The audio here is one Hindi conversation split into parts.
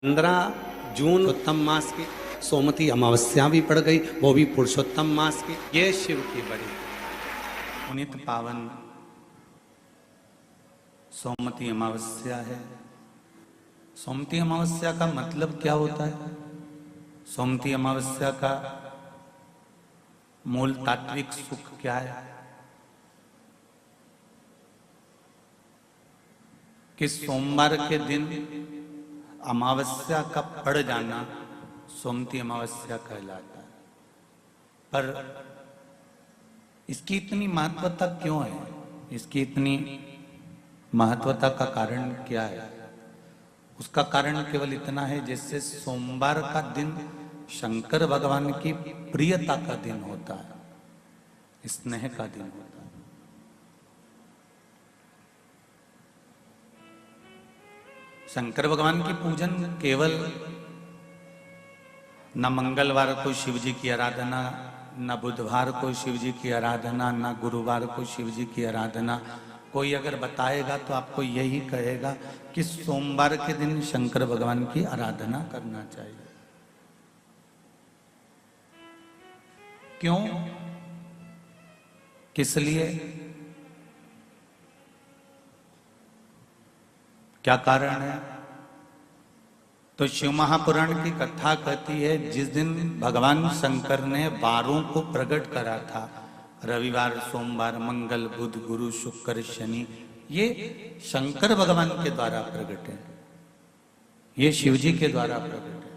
15 जून उत्तम मास की सोमती अमावस्या भी पड़ गई, वो भी पुरुषोत्तम मास की। ये शिव की बड़ी पुनीत पावन सोमती अमावस्या है। सोमती अमावस्या का मतलब क्या होता है? सोमती अमावस्या का मूल तात्विक सुख क्या है? कि सोमवार के दिन अमावस्या का पड़ जाना सोमती अमावस्या कहलाता है। पर इसकी इतनी महत्वता क्यों है? इसकी इतनी महत्वता का कारण क्या है? उसका कारण केवल इतना है, जैसे सोमवार का दिन शंकर भगवान की प्रियता का दिन होता है, स्नेह का दिन होता है। शंकर भगवान की पूजन केवल न मंगलवार को शिव जी की आराधना, न बुधवार को शिव जी की आराधना, न गुरुवार को शिव जी की आराधना। कोई अगर बताएगा तो आपको यही कहेगा कि सोमवार के दिन शंकर भगवान की आराधना करना चाहिए। क्यों? किस लिए? क्या कारण है? तो शिव महापुराण की कथा कहती है, जिस दिन भगवान शंकर ने वारों को प्रकट करा था, रविवार, सोमवार, मंगल, बुध, गुरु, शुक्र, शनि, ये शंकर भगवान के द्वारा प्रकट है, ये शिव जी के द्वारा प्रकट है।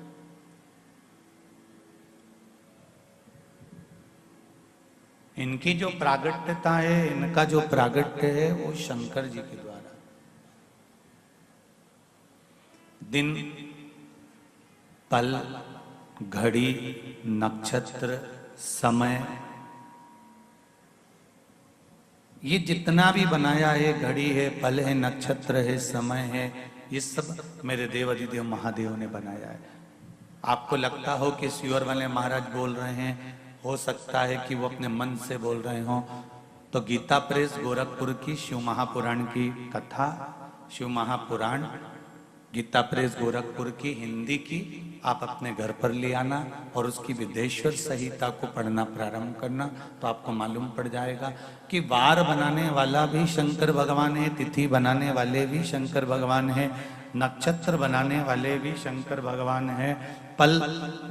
इनकी जो प्रागट्यता है, इनका जो प्रागट्य है, वो शंकर जी के द्वारा। दिन, पल, घड़ी, नक्षत्र, समय, ये जितना भी बनाया है, घड़ी है, पल है, नक्षत्र है, समय है, ये सब मेरे देव अधिदेव महादेव ने बनाया है। आपको लगता हो कि श्योर वाले महाराज बोल रहे हैं, हो सकता है कि वो अपने मन से बोल रहे हों, तो गीता प्रेस गोरखपुर की शिव महापुराण की कथा, शिव महापुराण गीता प्रेस गोरखपुर की हिंदी की आप अपने घर पर ले आना और उसकी विदेश्वर संहिता को पढ़ना प्रारंभ करना, तो आपको मालूम पड़ जाएगा कि वार बनाने वाला भी शंकर भगवान है, तिथि बनाने वाले भी शंकर भगवान है, नक्षत्र बनाने वाले भी शंकर भगवान है, पल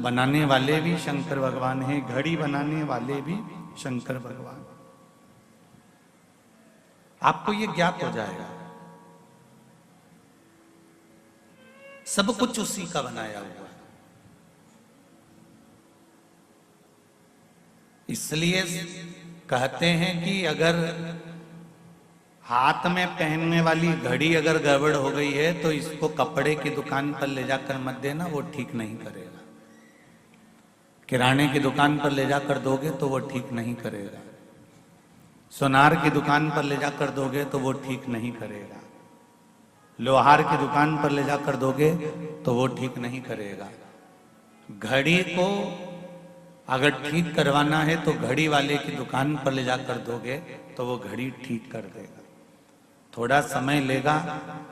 बनाने वाले भी शंकर भगवान है, घड़ी बनाने वाले भी शंकर भगवान। आपको ये ज्ञात हो जाएगा, सब कुछ उसी का बनाया हुआ है। इसलिए कहते हैं कि अगर हाथ में पहनने वाली घड़ी अगर गड़बड़ हो गई है तो इसको कपड़े की दुकान पर ले जाकर मत देना, वो ठीक नहीं करेगा। किराने की दुकान पर ले जाकर दोगे तो वो ठीक नहीं करेगा। सोनार की दुकान पर ले जाकर दोगे तो वो ठीक नहीं करेगा। लोहार की दुकान पर ले जाकर दोगे तो वो ठीक नहीं करेगा। घड़ी को अगर ठीक करवाना है तो घड़ी वाले की दुकान पर ले जाकर दोगे तो वो घड़ी ठीक कर देगा। थोड़ा समय लेगा,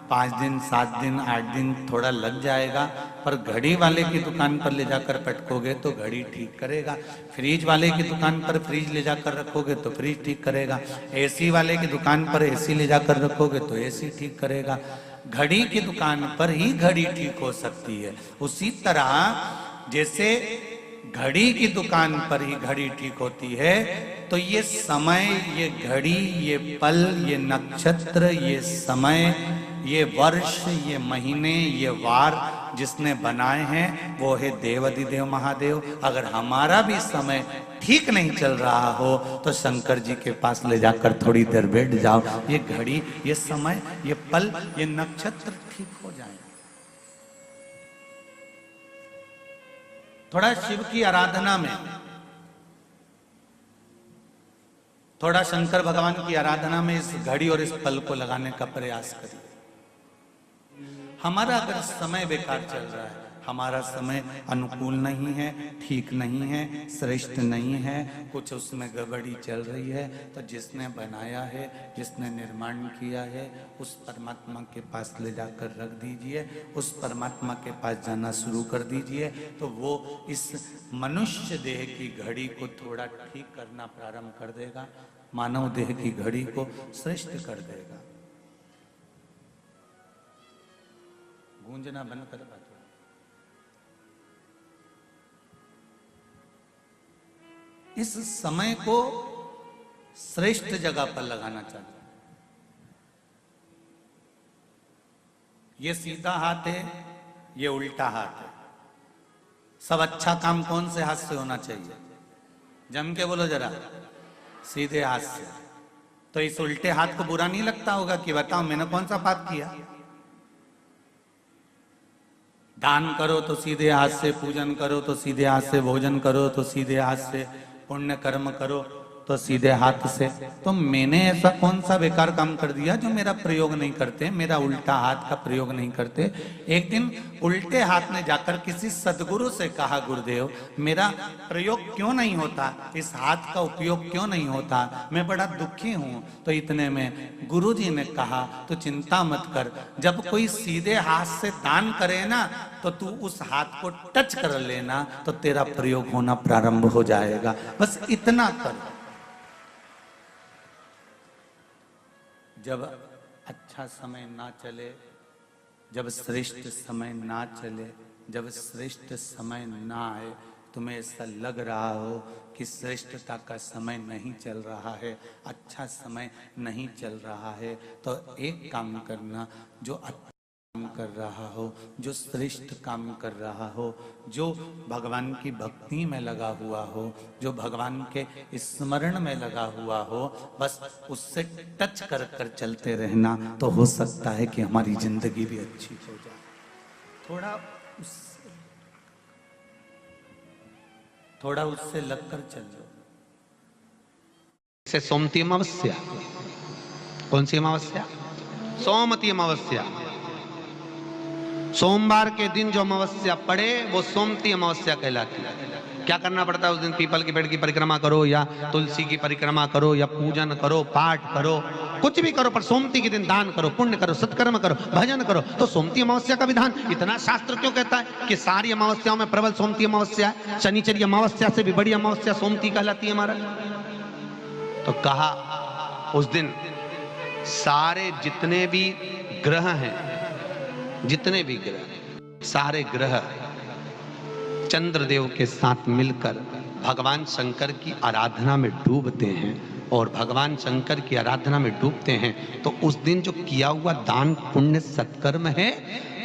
5 दिन, 7 दिन, 8 दिन थोड़ा लग जाएगा, पर घड़ी वाले की दुकान पर ले जाकर पटकोगे तो घड़ी ठीक करेगा। फ्रिज वाले की दुकान पर फ्रिज ले जाकर रखोगे तो फ्रिज ठीक करेगा। एसी वाले की दुकान पर एसी ले जाकर रखोगे तो एसी ठीक करेगा। घड़ी की दुकान पर ही घड़ी ठीक हो सकती है। उसी तरह जैसे घड़ी की दुकान पर ही घड़ी ठीक होती है, तो ये समय, ये घड़ी, ये पल, ये नक्षत्र, ये समय, ये वर्ष, ये महीने, ये वार जिसने बनाए हैं वो है देवाधिदेव महादेव। अगर हमारा भी समय ठीक नहीं चल रहा हो तो शंकर जी के पास ले जाकर थोड़ी देर बैठ जाओ, ये घड़ी, ये समय, ये पल, ये नक्षत्र ठीक हो जाए। थोड़ा शिव की आराधना में, थोड़ा शंकर भगवान की आराधना में इस घड़ी और इस पल को लगाने का प्रयास करिए। हमारा अगर समय बेकार चल रहा है, हमारा समय अनुकूल नहीं है, ठीक नहीं है, श्रेष्ठ नहीं है, कुछ उसमें गड़बड़ी चल रही है, तो जिसने बनाया है, जिसने निर्माण किया है, उस परमात्मा के पास ले जाकर रख दीजिए, उस परमात्मा के पास जाना शुरू कर दीजिए, तो वो इस मनुष्य देह की घड़ी को थोड़ा ठीक करना प्रारंभ कर देगा, मानव देह की घड़ी को श्रेष्ठ कर देगा। गूंजना बंद कर बात। इस समय को श्रेष्ठ जगह पर लगाना चाहिए। ये सीधा हाथ है, ये उल्टा हाथ है। सब अच्छा काम कौन से हाथ से होना चाहिए? जम के बोलो जरा, सीधे हाथ से। तो इस उल्टे हाथ को बुरा नहीं लगता होगा कि बताओ मैंने कौन सा पाप किया? दान करो तो सीधे हाथ से, पूजन करो तो सीधे हाथ से, भोजन करो तो सीधे हाथ से, पुण्य कर्म करो तो सीधे हाथ से। तो मैंने ऐसा कौन सा बेकार काम कर दिया जो मेरा प्रयोग नहीं करते, मेरा उल्टा हाथ का प्रयोग नहीं करते? एक दिन उल्टे हाथ ने जाकर किसी सदगुरु से कहा, गुरुदेव मेरा प्रयोग क्यों नहीं होता, इस हाथ का उपयोग क्यों नहीं होता, मैं बड़ा दुखी हूं। तो इतने में गुरुजी ने कहा, तो चिंता मत कर, जब कोई सीधे हाथ से दान करे ना, तो तू उस हाथ को टच कर लेना, तो तेरा प्रयोग होना प्रारंभ हो जाएगा। बस इतना कर। जब अच्छा समय ना चले, जब श्रेष्ठ समय ना चले, जब श्रेष्ठ समय ना आए, तुम्हें ऐसा लग रहा हो कि श्रेष्ठता का समय नहीं चल रहा है, अच्छा समय नहीं चल रहा है, तो एक काम करना, जो अच्छा काम कर रहा हो, जो श्रेष्ठ काम कर रहा हो, जो भगवान की भक्ति में लगा हुआ हो, जो भगवान के स्मरण में लगा हुआ हो, बस उससे टच कर कर चलते रहना, तो हो सकता है कि हमारी जिंदगी भी अच्छी हो जाए। थोड़ा उससे लगकर चलो। से सोमती अमावस्या, कौन सी अमावस्या? सोमती अमावस्या। सोमवार के दिन जो अमावस्या पड़े वो सोमती अमावस्या कहलाती है। क्या करना पड़ता है उस दिन? पीपल के पेड़ की परिक्रमा करो, या तुलसी की परिक्रमा करो, या पूजन करो, पाठ करो, कुछ भी करो, पर सोमती के दिन दान करो, पुण्य करो, सत्कर्म करो, भजन करो। तो सोमती अमावस्या का विधान इतना शास्त्र क्यों कहता है कि सारी अमावस्याओं में प्रबल सोमती अमावस्या है? शनिचरी अमावस्या से भी बड़ी अमावस्या सोमती कहलाती है हमारा। तो कहा उस दिन सारे जितने भी ग्रह हैं, जितने भी ग्रह, सारे ग्रह चंद्रदेव के साथ मिलकर भगवान शंकर की आराधना में डूबते हैं, और भगवान शंकर की आराधना में डूबते हैं तो उस दिन जो किया हुआ दान पुण्य सत्कर्म है,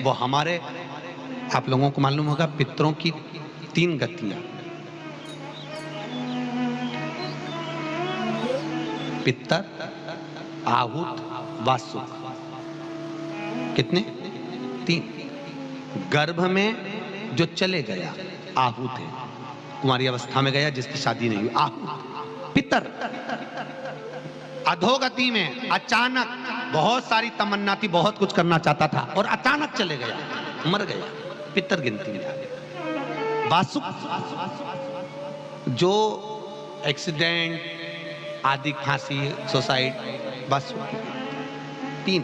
वो हमारे, आप लोगों को मालूम होगा, पितरों की 3 गतियां, पितर, आहूत, वासुक। कितने? 3। गर्भ में जो चले गया आहूत है, कुमारी अवस्था में गया जिसकी शादी नहीं हुई, आहूत। पितर अधोगति में अचानक, बहुत सारी तमन्ना थी, बहुत कुछ करना चाहता था और अचानक चले गया, मर गया, पितर गिनती में आ गया। वासुक जो एक्सीडेंट आदि, फांसी, सुसाइड, वासुक। 3।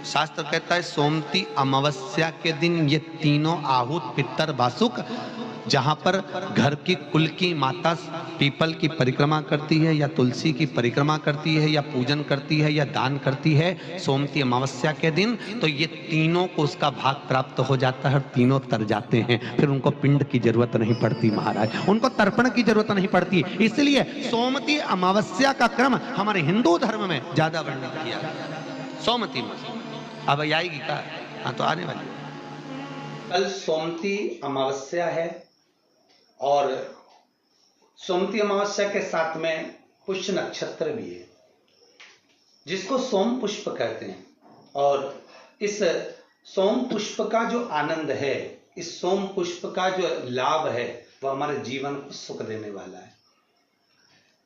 शास्त्र कहता है सोमती अमावस्या के दिन ये तीनों आहूत, पितर, वासुक, जहां पर घर की कुल की माता पीपल की परिक्रमा करती है, या तुलसी की परिक्रमा करती है, या पूजन करती है, या दान करती है सोमती अमावस्या के दिन, तो ये तीनों को उसका भाग प्राप्त हो जाता है और तीनों तर जाते हैं। फिर उनको पिंड की जरूरत नहीं पड़ती महाराज, उनको तर्पण की जरूरत नहीं पड़ती। इसलिए सोमती अमावस्या का क्रम हमारे हिंदू धर्म में ज्यादा वर्णित किया गया। सोमती अब आएगी क्या? हाँ, तो आने वाली। कल सोमती अमावस्या है, और सोमती अमावस्या के साथ में पुष्य नक्षत्र भी है, जिसको सोम पुष्प कहते हैं। और इस सोम पुष्प का जो आनंद है, इस सोम पुष्प का जो लाभ है, वह हमारे जीवन को सुख देने वाला है।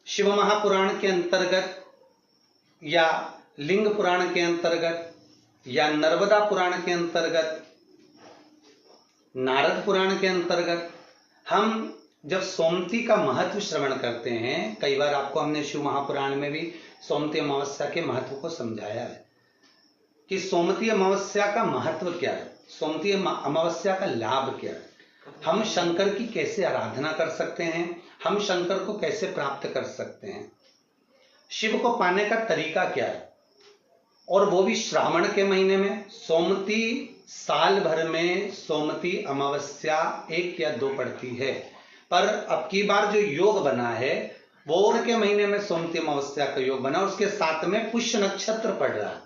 शिव महापुराण के अंतर्गत, या लिंग पुराण के अंतर्गत, या नर्मदा पुराण के अंतर्गत नारद पुराण के अंतर्गत हम जब सोमती का महत्व श्रवण करते हैं, कई बार आपको हमने शिव महापुराण में भी सोमती अमावस्या के महत्व को समझाया है कि सोमती अमावस्या का महत्व क्या है, सोमती अमावस्या का लाभ क्या है, हम शंकर की कैसे आराधना कर सकते हैं, हम शंकर को कैसे प्राप्त कर सकते हैं, शिव को पाने का तरीका क्या है, और वो भी श्रावण के महीने में। सोमती साल भर में सोमती अमावस्या 1 या 2 पड़ती है, पर अब की बार जो योग बना है वो के महीने में सोमती अमावस्या का योग बना, उसके साथ में पुष्य नक्षत्र पड़ रहा है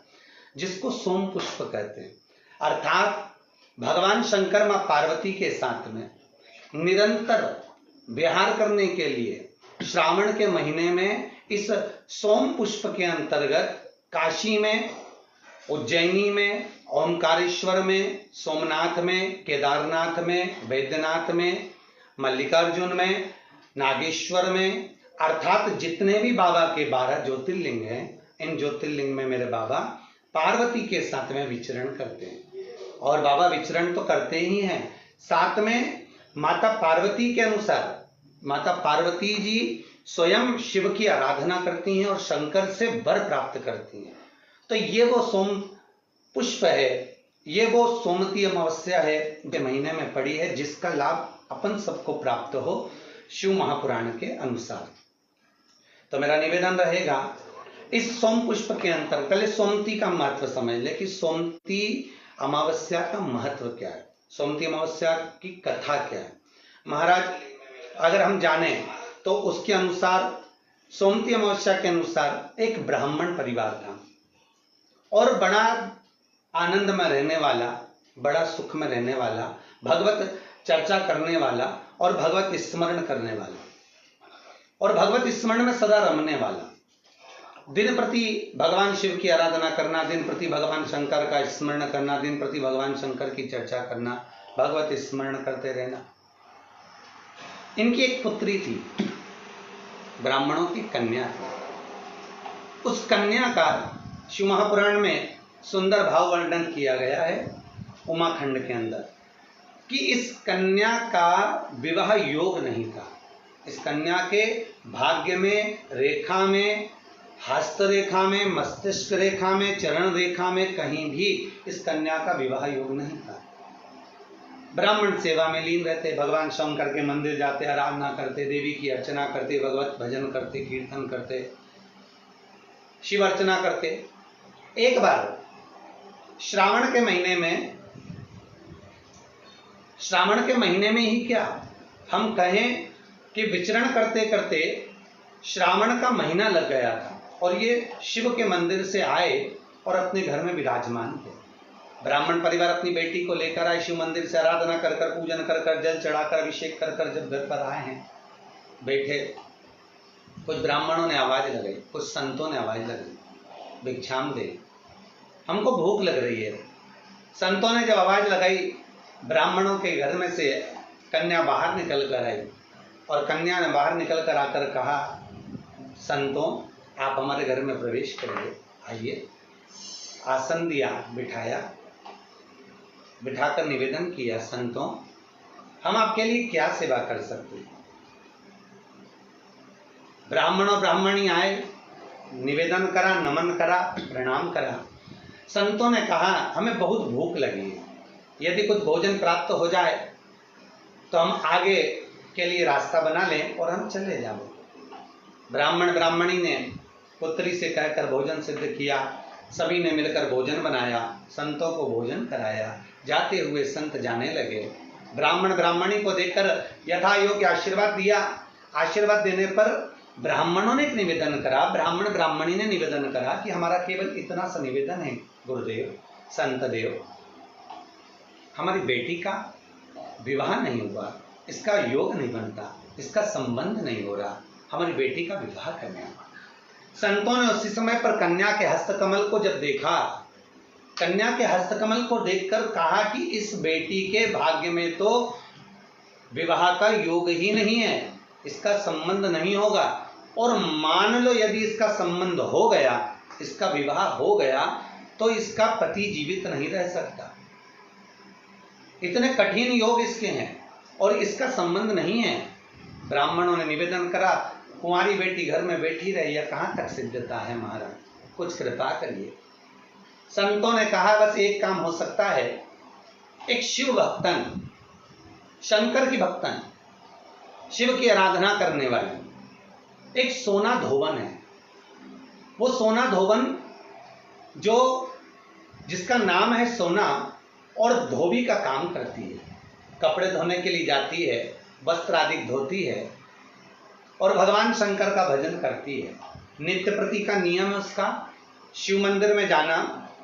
जिसको सोम पुष्प कहते हैं। अर्थात भगवान शंकर मां पार्वती के साथ में निरंतर विहार करने के लिए श्रावण के महीने में इस सोम पुष्प के अंतर्गत काशी में, उज्जैनी में, ओमकारेश्वर में, सोमनाथ में, केदारनाथ में, वैद्यनाथ में, मल्लिकार्जुन में, नागेश्वर में, अर्थात जितने भी बाबा के 12 ज्योतिर्लिंग हैं, इन ज्योतिर्लिंग में मेरे बाबा पार्वती के साथ में विचरण करते हैं। और बाबा विचरण तो करते ही हैं, साथ में माता पार्वती के अनुसार माता पार्वती जी स्वयं शिव की आराधना करती हैं और शंकर से वर प्राप्त करती हैं। तो ये वो सोम पुष्प है, ये वो सोमती अमावस्या है जो महीने में पड़ी है, जिसका लाभ अपन सबको प्राप्त हो शिव महापुराण के अनुसार। तो मेरा निवेदन रहेगा इस सोम पुष्प के अंतर, पहले सोमती का महत्व समझ ले कि सोमती अमावस्या का महत्व क्या है, सोमती अमावस्या की कथा क्या है। महाराज अगर हम जाने तो उसके अनुसार सोमती अमावस्या के अनुसार एक ब्राह्मण परिवार था और बड़ा आनंद में रहने वाला, बड़ा सुख में रहने वाला, भगवत चर्चा करने वाला और भगवत स्मरण करने वाला और भगवत स्मरण में सदा रमने वाला, दिन प्रति भगवान शिव की आराधना करना, दिन प्रति भगवान शंकर का स्मरण करना, दिन प्रति भगवान शंकर की चर्चा करना, भगवत स्मरण करते रहना। इनकी एक पुत्री थी, ब्राह्मणों की कन्या थी। उस कन्या का शिव महापुराण में सुंदर भाव वर्णन किया गया है उमाखंड के अंदर कि इस कन्या का विवाह योग नहीं था। इस कन्या के भाग्य में, रेखा में, हस्त रेखा में, मस्तिष्क रेखा में, चरण रेखा में कहीं भी इस कन्या का विवाह योग नहीं था। ब्राह्मण सेवा में लीन रहते, भगवान शंकर के मंदिर जाते, आराधना करते, देवी की अर्चना करते, भगवत भजन करते, कीर्तन करते, शिव अर्चना करते। एक बार श्रावण के महीने में ही क्या हम कहें कि विचरण करते करते श्रावण का महीना लग गया था और ये शिव के मंदिर से आए और अपने घर में विराजमान थे। ब्राह्मण परिवार अपनी बेटी को लेकर आए, शिव मंदिर से आराधना कर कर, पूजन कर कर, जल चढ़ाकर, अभिषेक कर कर जब घर पर आए हैं, बैठे, कुछ ब्राह्मणों ने आवाज लगाई, कुछ संतों ने आवाज लगाई, भिक्षाम दे, हमको भूख लग रही है। संतों ने जब आवाज लगाई, ब्राह्मणों के घर में से कन्या बाहर निकल कर आई और कन्या ने बाहर निकल कर आकर कहा, संतों आप हमारे घर में प्रवेश करिए, आइए। आसन दिया, बिठाया, बिठाकर निवेदन किया, संतों हम आपके लिए क्या सेवा कर सकते हैं। ब्राह्मण और ब्राह्मणी आए, निवेदन करा, नमन करा, प्रणाम करा। संतों ने कहा हमें बहुत भूख लगी है, यदि कुछ भोजन प्राप्त हो जाए तो हम आगे के लिए रास्ता बना लें और हम चले जाओ। ब्राह्मण ब्राह्मणी ने पुत्री से कहकर भोजन सिद्ध किया, सभी ने मिलकर भोजन बनाया, संतों को भोजन कराया। जाते हुए संत जाने लगे। ब्राह्मण ब्राह्मणी को देखकर यथा योग्य आशीर्वाद दिया। आशीर्वाद देने पर ब्राह्मणों ने एक निवेदन करा, ब्राह्मण ब्राह्मणी ने निवेदन करा कि हमारा केवल इतना सा निवेदन है गुरुदेव, संत देव, हमारी बेटी का विवाह नहीं हुआ, इसका योग नहीं बनता, इसका संबंध नहीं हो रहा, हमारी बेटी का विवाह करना। संतों ने उसी समय पर कन्या के हस्तकमल को जब देखा, कन्या के हस्तकमल को देखकर कहा कि इस बेटी के भाग्य में तो विवाह का योग ही नहीं है, इसका संबंध नहीं होगा, और मान लो यदि इसका संबंध हो गया, इसका विवाह हो गया, तो इसका पति जीवित नहीं रह सकता। इतने कठिन योग इसके हैं और इसका संबंध नहीं है। ब्राह्मणों ने निवेदन करा, कुंवारी बेटी घर में बैठी रही है, कहाँ तक सिद्धता है महाराज, कुछ कृपा करिए। संतों ने कहा बस एक काम हो सकता है, एक शिव भक्तन, शंकर की भक्तन, शिव की आराधना करने वाली एक सोना धोवन है। वो सोना धोवन जो जिसका नाम है सोना और धोबी का काम करती है, कपड़े धोने के लिए जाती है, वस्त्र आदि धोती है और भगवान शंकर का भजन करती है। नित्य प्रति का नियम है उसका, शिव मंदिर में जाना,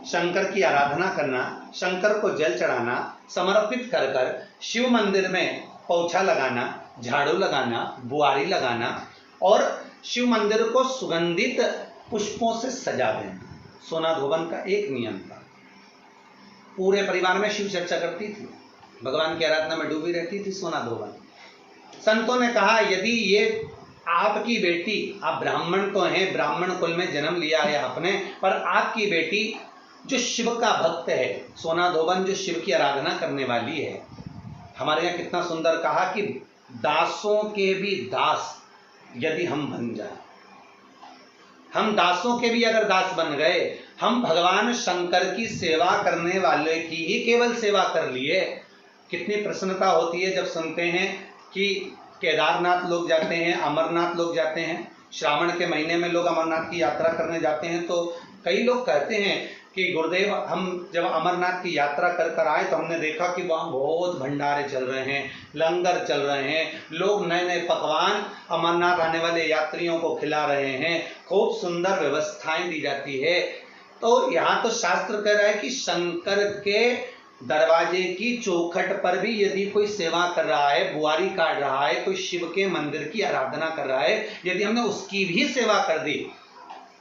शंकर की आराधना करना, शंकर को जल चढ़ाना, समर्पित कर कर शिव मंदिर में पोछा लगाना, झाड़ू लगाना, बुआरी लगाना और शिव मंदिर को सुगंधित पुष्पों से सजा देना। सोना धोवन का एक नियम था। पूरे परिवार में शिव चर्चा करती थी, भगवान की आराधना में डूबी रहती थी सोना धोवन। संतों ने कहा यदि ये आपकी बेटी, आप ब्राह्मण तो हैं, ब्राह्मण कुल में जन्म लिया है आपने, पर आपकी बेटी जो शिव का भक्त है, सोना धोवन जो शिव की आराधना करने वाली है, हमारे यहाँ कितना सुंदर कहा कि दासों के भी दास यदि हम बन जाए, हम दासों के भी अगर दास बन गए, हम भगवान शंकर की सेवा करने वाले की ही केवल सेवा कर लिए, कितनी प्रसन्नता होती है जब सुनते हैं कि केदारनाथ लोग जाते हैं, अमरनाथ लोग जाते हैं, श्रावण के महीने में लोग अमरनाथ की यात्रा करने जाते हैं। तो कई लोग कहते हैं कि गुरुदेव हम जब अमरनाथ की यात्रा कर कर आए तो हमने देखा कि वहाँ बहुत भंडारे चल रहे हैं, लंगर चल रहे हैं, लोग नए नए पकवान अमरनाथ आने वाले यात्रियों को खिला रहे हैं, खूब सुंदर व्यवस्थाएं दी जाती है। तो यहाँ तो शास्त्र कह रहा है कि शंकर के दरवाजे की चौखट पर भी यदि कोई सेवा कर रहा है, बुआरी काट रहा है, कोई शिव के मंदिर की आराधना कर रहा है, यदि हमने उसकी भी सेवा कर दी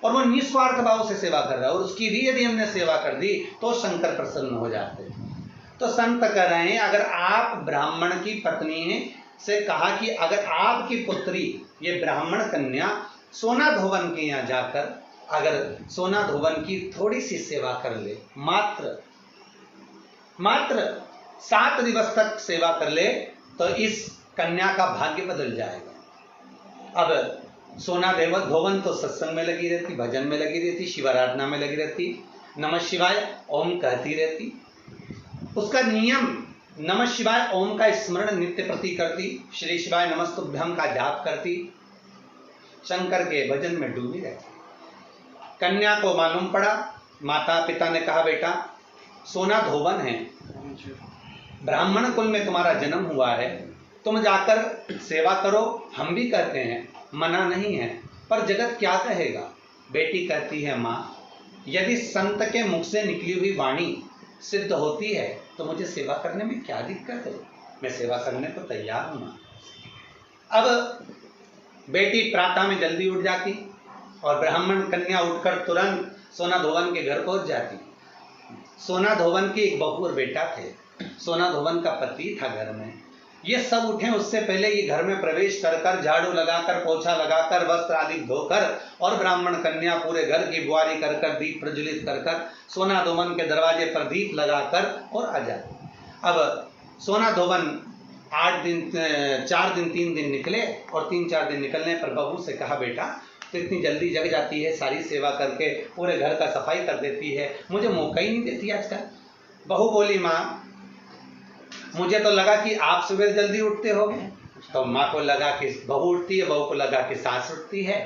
और वो निस्वार्थ भाव से सेवा कर रहा है और उसकी भी यदि हमने सेवा कर दी तो शंकर प्रसन्न हो जाते हैं। तो संत कह रहे हैं अगर आप ब्राह्मण की पत्नी से कहा कि अगर आपकी पुत्री ये ब्राह्मण कन्या सोना धोवन के यहाँ जाकर अगर सोना धोवन की थोड़ी सी सेवा कर ले, मात्र 7 दिवस तक सेवा कर ले, तो इस कन्या का भाग्य बदल जाएगा। अब सोना धोवन तो सत्संग में लगी रहती, भजन में लगी रहती, शिवाराधना में लगी रहती, नमः शिवाय ओम कहती रहती, उसका नियम नमः शिवाय ओम का स्मरण नित्य प्रति करती, श्री शिवाय नमस्तुभ्यम का जाप करती, शंकर के भजन में डूबी रहती। कन्या को मालूम पड़ा, माता पिता ने कहा बेटा सोना धोवन है, ब्राह्मण कुल में तुम्हारा जन्म हुआ है, तुम जाकर सेवा करो, हम भी कहते हैं, मना नहीं है, पर जगत क्या कहेगा। बेटी कहती है माँ यदि संत के मुख से निकली हुई वाणी सिद्ध होती है तो मुझे सेवा करने में क्या दिक्कत है, मैं सेवा करने को तैयार हूँ। अब बेटी प्रातः में जल्दी उठ जाती और ब्राह्मण कन्या उठकर तुरंत सोना धोवन के घर पहुंच जाती। सोना धोवन की एक बहू और बेटा थे, सोना धोवन का पति था घर में। ये सब उठे उससे पहले ये घर में प्रवेश कर कर झाड़ू लगाकर, पोछा लगाकर, वस्त्र आदि धोकर और ब्राह्मण कन्या पूरे घर की बुआरी कर कर, दीप प्रज्वलित कर कर, सोना धोवन के दरवाजे पर दीप लगाकर और आ जाते। अब सोना धोवन 4 दिन 3 दिन निकले और 3-4 दिन निकलने पर बहू से कहा बेटा तो इतनी जल्दी जग जाती है, सारी सेवा करके पूरे घर का सफाई कर देती है, मुझे मौका ही नहीं देती आजकल। बहू बोली माँ मुझे तो लगा कि आप सुबह जल्दी उठते होगे। तो माँ को लगा कि बहू उठती है, बहू को लगा कि सास उठती है।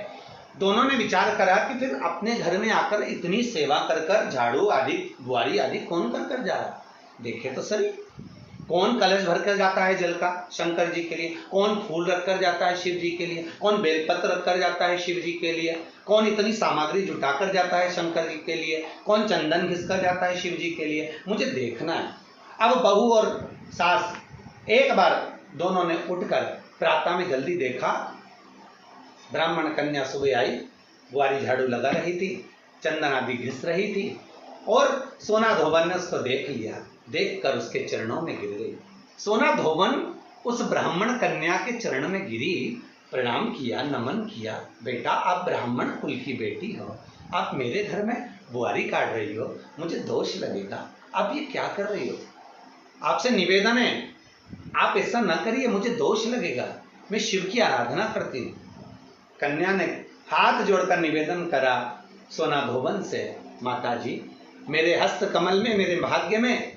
दोनों ने विचार करा कि फिर अपने घर में आकर इतनी सेवा कर कर, झाड़ू आदि बुआरी आदि कौन कर कर जा रहा, देखे तो सही, कौन कलश भर कर जाता है जल का शंकर जी के लिए, कौन फूल रख कर जाता है शिव जी के लिए, कौन बेलपत्र रख कर जाता है शिव जी के लिए, कौन इतनी सामग्री जुटा कर जाता है शंकर जी के लिए, कौन चंदन घिस कर जाता है शिव जी के लिए, मुझे देखना है। अब बहू और सास एक बार दोनों ने उठकर प्रातः में जल्दी देखा, ब्राह्मण कन्या सुबह आई, बुआरी झाड़ू लगा रही थी, चंदन आदि घिस रही थी और सोना धोवन ने उसको देख लिया, देखकर उसके चरणों में गिर गई। सोना धोवन उस ब्राह्मण कन्या के चरण में गिरी, प्रणाम किया, नमन किया, बेटा आप ब्राह्मण कुल की बेटी हो, आप मेरे घर में बुआरी काट रही हो, मुझे दोष लगेगा, आप ये क्या कर रही हो। आपसे निवेदन है, आप ऐसा ना करिए, मुझे दोष लगेगा, मैं शिव की आराधना करती हूँ। कन्या ने हाथ जोड़कर निवेदन करा सोना धोबन से, माता जी मेरे हस्त कमल में, मेरे भाग्य में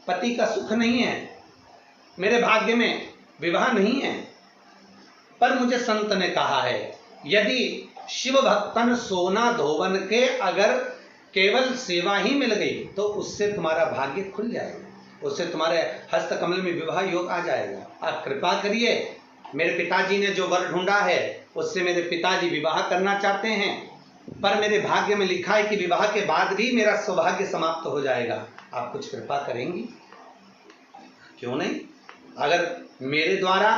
पति का सुख नहीं है, मेरे भाग्य में विवाह नहीं है, पर मुझे संत ने कहा है यदि शिव भक्तन सोना धोबन के अगर केवल सेवा ही मिल गई तो उससे तुम्हारा भाग्य खुल जाएगा, उससे तुम्हारे हस्त कमल में विवाह योग आ जाएगा। आप कृपा करिए, मेरे पिताजी ने जो वर ढूंढा है उससे मेरे पिताजी विवाह करना चाहते हैं, पर मेरे भाग्य में लिखा है कि विवाह के बाद भी मेरा सौभाग्य समाप्त हो जाएगा। आप कुछ कृपा करेंगी? क्यों नहीं, अगर मेरे द्वारा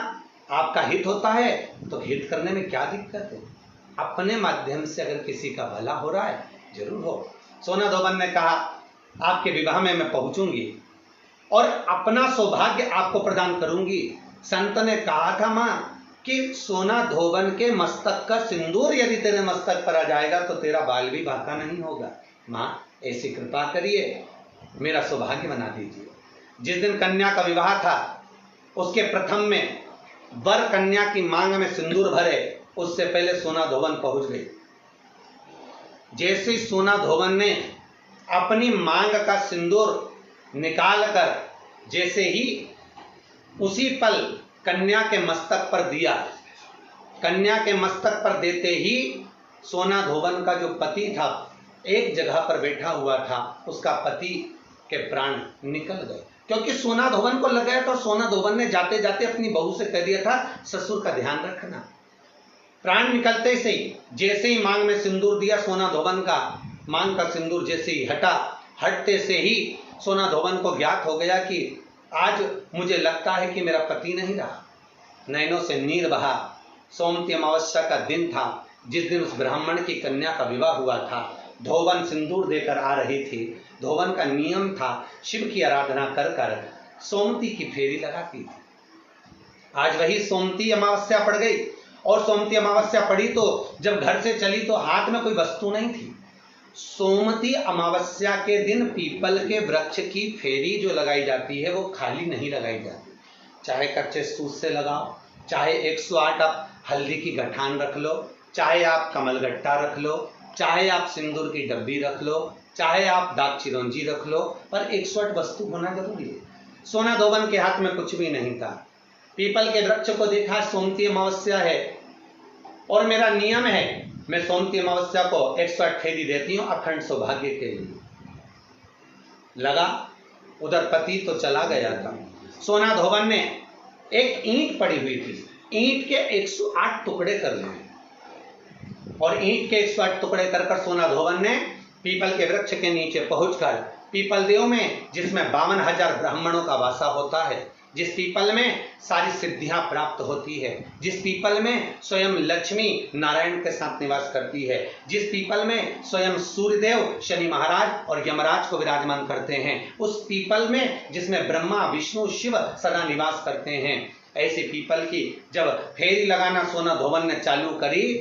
आपका हित होता है तो हित करने में क्या दिक्कत है? अपने माध्यम से अगर किसी का भला हो रहा है जरूर हो। सोना धोबन ने कहा आपके विवाह में मैं पहुंचूंगी और अपना सौभाग्य आपको प्रदान करूंगी। संत ने कहा था मां कि सोना धोबन के मस्तक का सिंदूर यदि तेरे मस्तक पर आ जाएगा तो तेरा बाल भी बांका नहीं होगा। मां ऐसी कृपा करिए, मेरा सौभाग्य बना दीजिए। जिस दिन कन्या का विवाह था उसके प्रथम में वर कन्या की मांग में सिंदूर भरे, उससे पहले सोना धोबन पहुंच गई। जैसे ही सोना धोबन ने अपनी मांग का सिंदूर निकालकर जैसे ही उसी पल कन्या के मस्तक पर दिया, कन्या के मस्तक पर देते ही सोना धोबन का जो पति था एक जगह पर बैठा हुआ था, उसका पति के प्राण निकल गए, क्योंकि सोना धोबन को लग गया था। सोना धोबन ने जाते जाते अपनी बहू से कह दिया था ससुर का ध्यान रखना। प्राण निकलते से ही जैसे ही मांग में सिंदूर दिया, सोना धोबन का मांग का सिंदूर जैसे ही हटा, हटते से ही सोना धोबन को ज्ञात हो गया कि आज मुझे लगता है कि मेरा पति नहीं रहा। नैनों से नीर बहा। सोमती अमावस्या का दिन था जिस दिन उस ब्राह्मण की कन्या का विवाह हुआ था। धोबन सिंदूर देकर आ रही थी। धोबन का नियम था शिव की आराधना कर कर सोमती की फेरी लगाती थी। आज वही सोमती अमावस्या पड़ गई और सोमती अमावस्या पड़ी तो जब घर से चली तो हाथ में कोई वस्तु नहीं थी। सोमती अमावस्या के दिन पीपल के वृक्ष की फेरी जो लगाई जाती है वो खाली नहीं लगाई जाती। चाहे कच्चे सूत से लगाओ, चाहे 108 आप हल्दी की गठान रख लो, चाहे आप कमलगट्टा रख लो, चाहे आप सिंदूर की डब्बी रख लो, चाहे आप दाग चिरौंजी रख लो, पर 108 वस्तु होना जरूरी है। सोना धोबन के हाथ में कुछ भी नहीं था। पीपल के वृक्ष को देखा, सोमती अमावस्या है और मेरा नियम है मैं सोमती अमावस्या को 108 फेरी देती हूं अखंड सौभाग्य के लिए। लगा उधर पति तो चला गया था। सोना धोबन ने एक ईंट पड़ी हुई थी, ईंट के 108 टुकड़े कर लिए और ईंट के 108 टुकड़े कर सोना धोबन ने पीपल के वृक्ष के नीचे पहुंचकर पीपल देव में, जिसमें 52,000 ब्राह्मणों का वासा होता है, जिस पीपल में सारी सिद्धियां प्राप्त होती है, जिस पीपल में स्वयं लक्ष्मी नारायण के साथ निवास करती है, जिस पीपल में स्वयं सूर्यदेव शनि महाराज और यमराज को विराजमान करते हैं, उस पीपल में जिसमें ब्रह्मा विष्णु शिव सदा निवास करते हैं, ऐसे पीपल की जब फेरी लगाना सोना धोबन ने चालू करी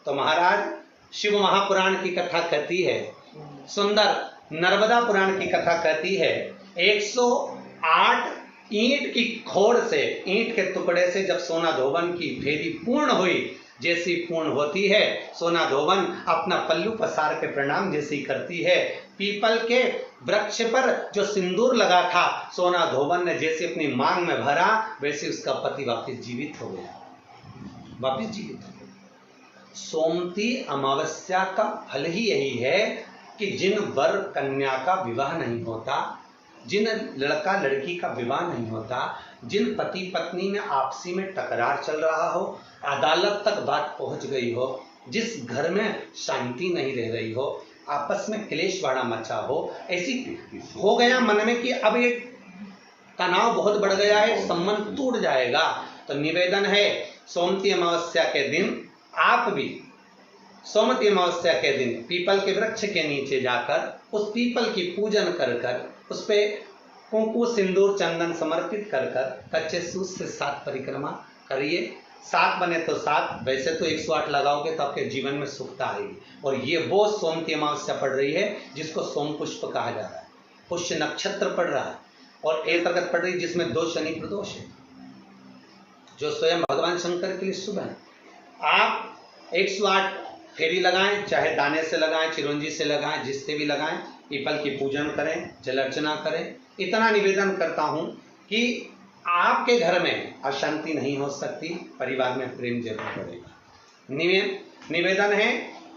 तो महाराज शिव महापुराण की कथा कहती है, सुंदर नर्मदा पुराण की कथा कहती है, 108 ईंट की खोड़ से, ईंट के टुकड़े से जब सोना धोबन की फेरी पूर्ण हुई, जैसी पूर्ण होती है सोना धोबन अपना पल्लू पसार के प्रणाम जैसी करती है। पीपल के वृक्ष पर जो सिंदूर लगा था सोना धोबन ने जैसे अपनी मांग में भरा, वैसे उसका पति वापस जीवित हो गया, वापस जीवित हो गया। सोमती अमावस्या का फल ही यही है कि जिन वर कन्या का विवाह नहीं होता, जिन लड़का लड़की का विवाह नहीं होता, जिन पति पत्नी में आपसी में टकरार चल रहा हो, अदालत तक बात पहुंच गई हो, जिस घर में शांति नहीं रह रही हो, आपस में क्लेश वाड़ा मचा हो, ऐसी हो गया मन में कि अब ये तनाव बहुत बढ़ गया है, संबंध टूट जाएगा, तो निवेदन है सोमती अमावस्या के दिन आप भी सोमती अमावस्या के दिन पीपल के वृक्ष के नीचे जाकर उस पीपल की पूजन कर कर उस पे कुंकु सिंदूर चंदन समर्पित कर कर कच्चे सूत से 7 परिक्रमा करिए। 7 बने तो 7, वैसे तो 108 लगाओगे तो आपके जीवन में सुखता आएगी। और ये वो सोमती अमावस्या पड़ रही है जिसको सोम पुष्प कहा जा रहा है, पुष्य नक्षत्र पड़ रहा है। और एक तरगत पड़ रही जिसमें 2 शनि प्रदोष है, जो स्वयं भगवान शंकर के लिए शुभ है। आप 108 फेरी लगाएं, चाहे दाने से लगाएं, चिरंजी से लगाएं, जिससे भी लगाएं, पीपल की पूजन करें, जल अर्चना करें। इतना निवेदन करता हूं कि आपके घर में अशांति नहीं हो सकती, परिवार में प्रेम जरूर बढ़ेगा। निवेदन है,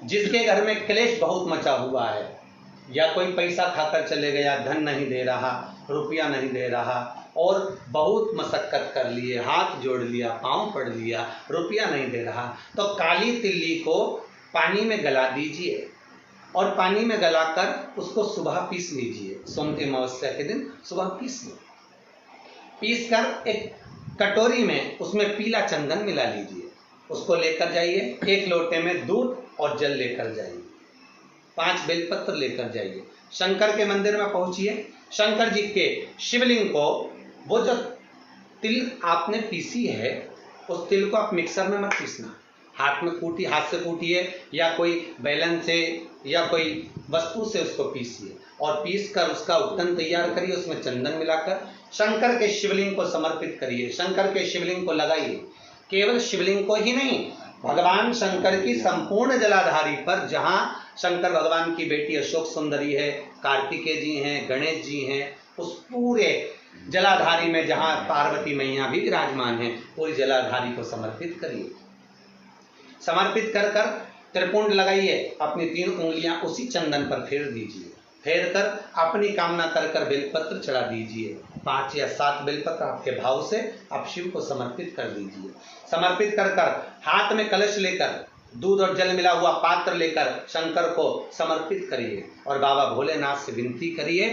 जिसके घर में क्लेश बहुत मचा हुआ है, या कोई पैसा खाकर चले गया, धन नहीं दे रहा, रुपया नहीं दे रहा, और बहुत मशक्कत कर लिए, हाथ जोड़ लिया, पांव पड़ लिया, रुपया नहीं दे रहा, तो काली तिल्ली को पानी में गला दीजिए और पानी में गलाकर उसको सुबह पीस लीजिए। सोमती अमावस्या के दिन सुबह पीस लो, पीस कर एक कटोरी में उसमें पीला चंदन मिला लीजिए, उसको लेकर जाइए, 1 लोटे में दूध और जल लेकर जाइए, 5 बेलपत्र लेकर जाइए, शंकर के मंदिर में पहुंचिए, शंकर जी के शिवलिंग को, वो जो तिल आपने पीसी है उस तिल को आप मिक्सर में मत पीसना, हाथ से कूटिए, या कोई बैलन से या कोई वस्तु से उसको पीसिए, और पीस कर उसका उपटन तैयार करिए, उसमें चंदन मिलाकर शंकर के शिवलिंग को समर्पित करिए, शंकर के शिवलिंग को लगाइए। केवल शिवलिंग को ही नहीं, भगवान शंकर की संपूर्ण जलाधारी पर, जहां शंकर भगवान की बेटी अशोक सुंदरी है, कार्तिकेय जी हैं, गणेश जी हैं, उस पूरे जलाधारी में जहां पार्वती मैया भी विराजमान है, पूरी जलाधारी को समर्पित करिए। समर्पित कर कर त्रिपुंड लगाइए, अपनी 3 उंगलियां उसी चंदन पर फेर दीजिए, फेर कर अपनी कामना कर कर बेलपत्र चढ़ा दीजिए, 5 या 7 बेलपत्र आपके भाव से आप शिव को समर्पित कर दीजिए। समर्पित कर कर हाथ में कलश लेकर, दूध और जल मिला हुआ पात्र लेकर शंकर को समर्पित करिए, और बाबा भोलेनाथ से विनती करिए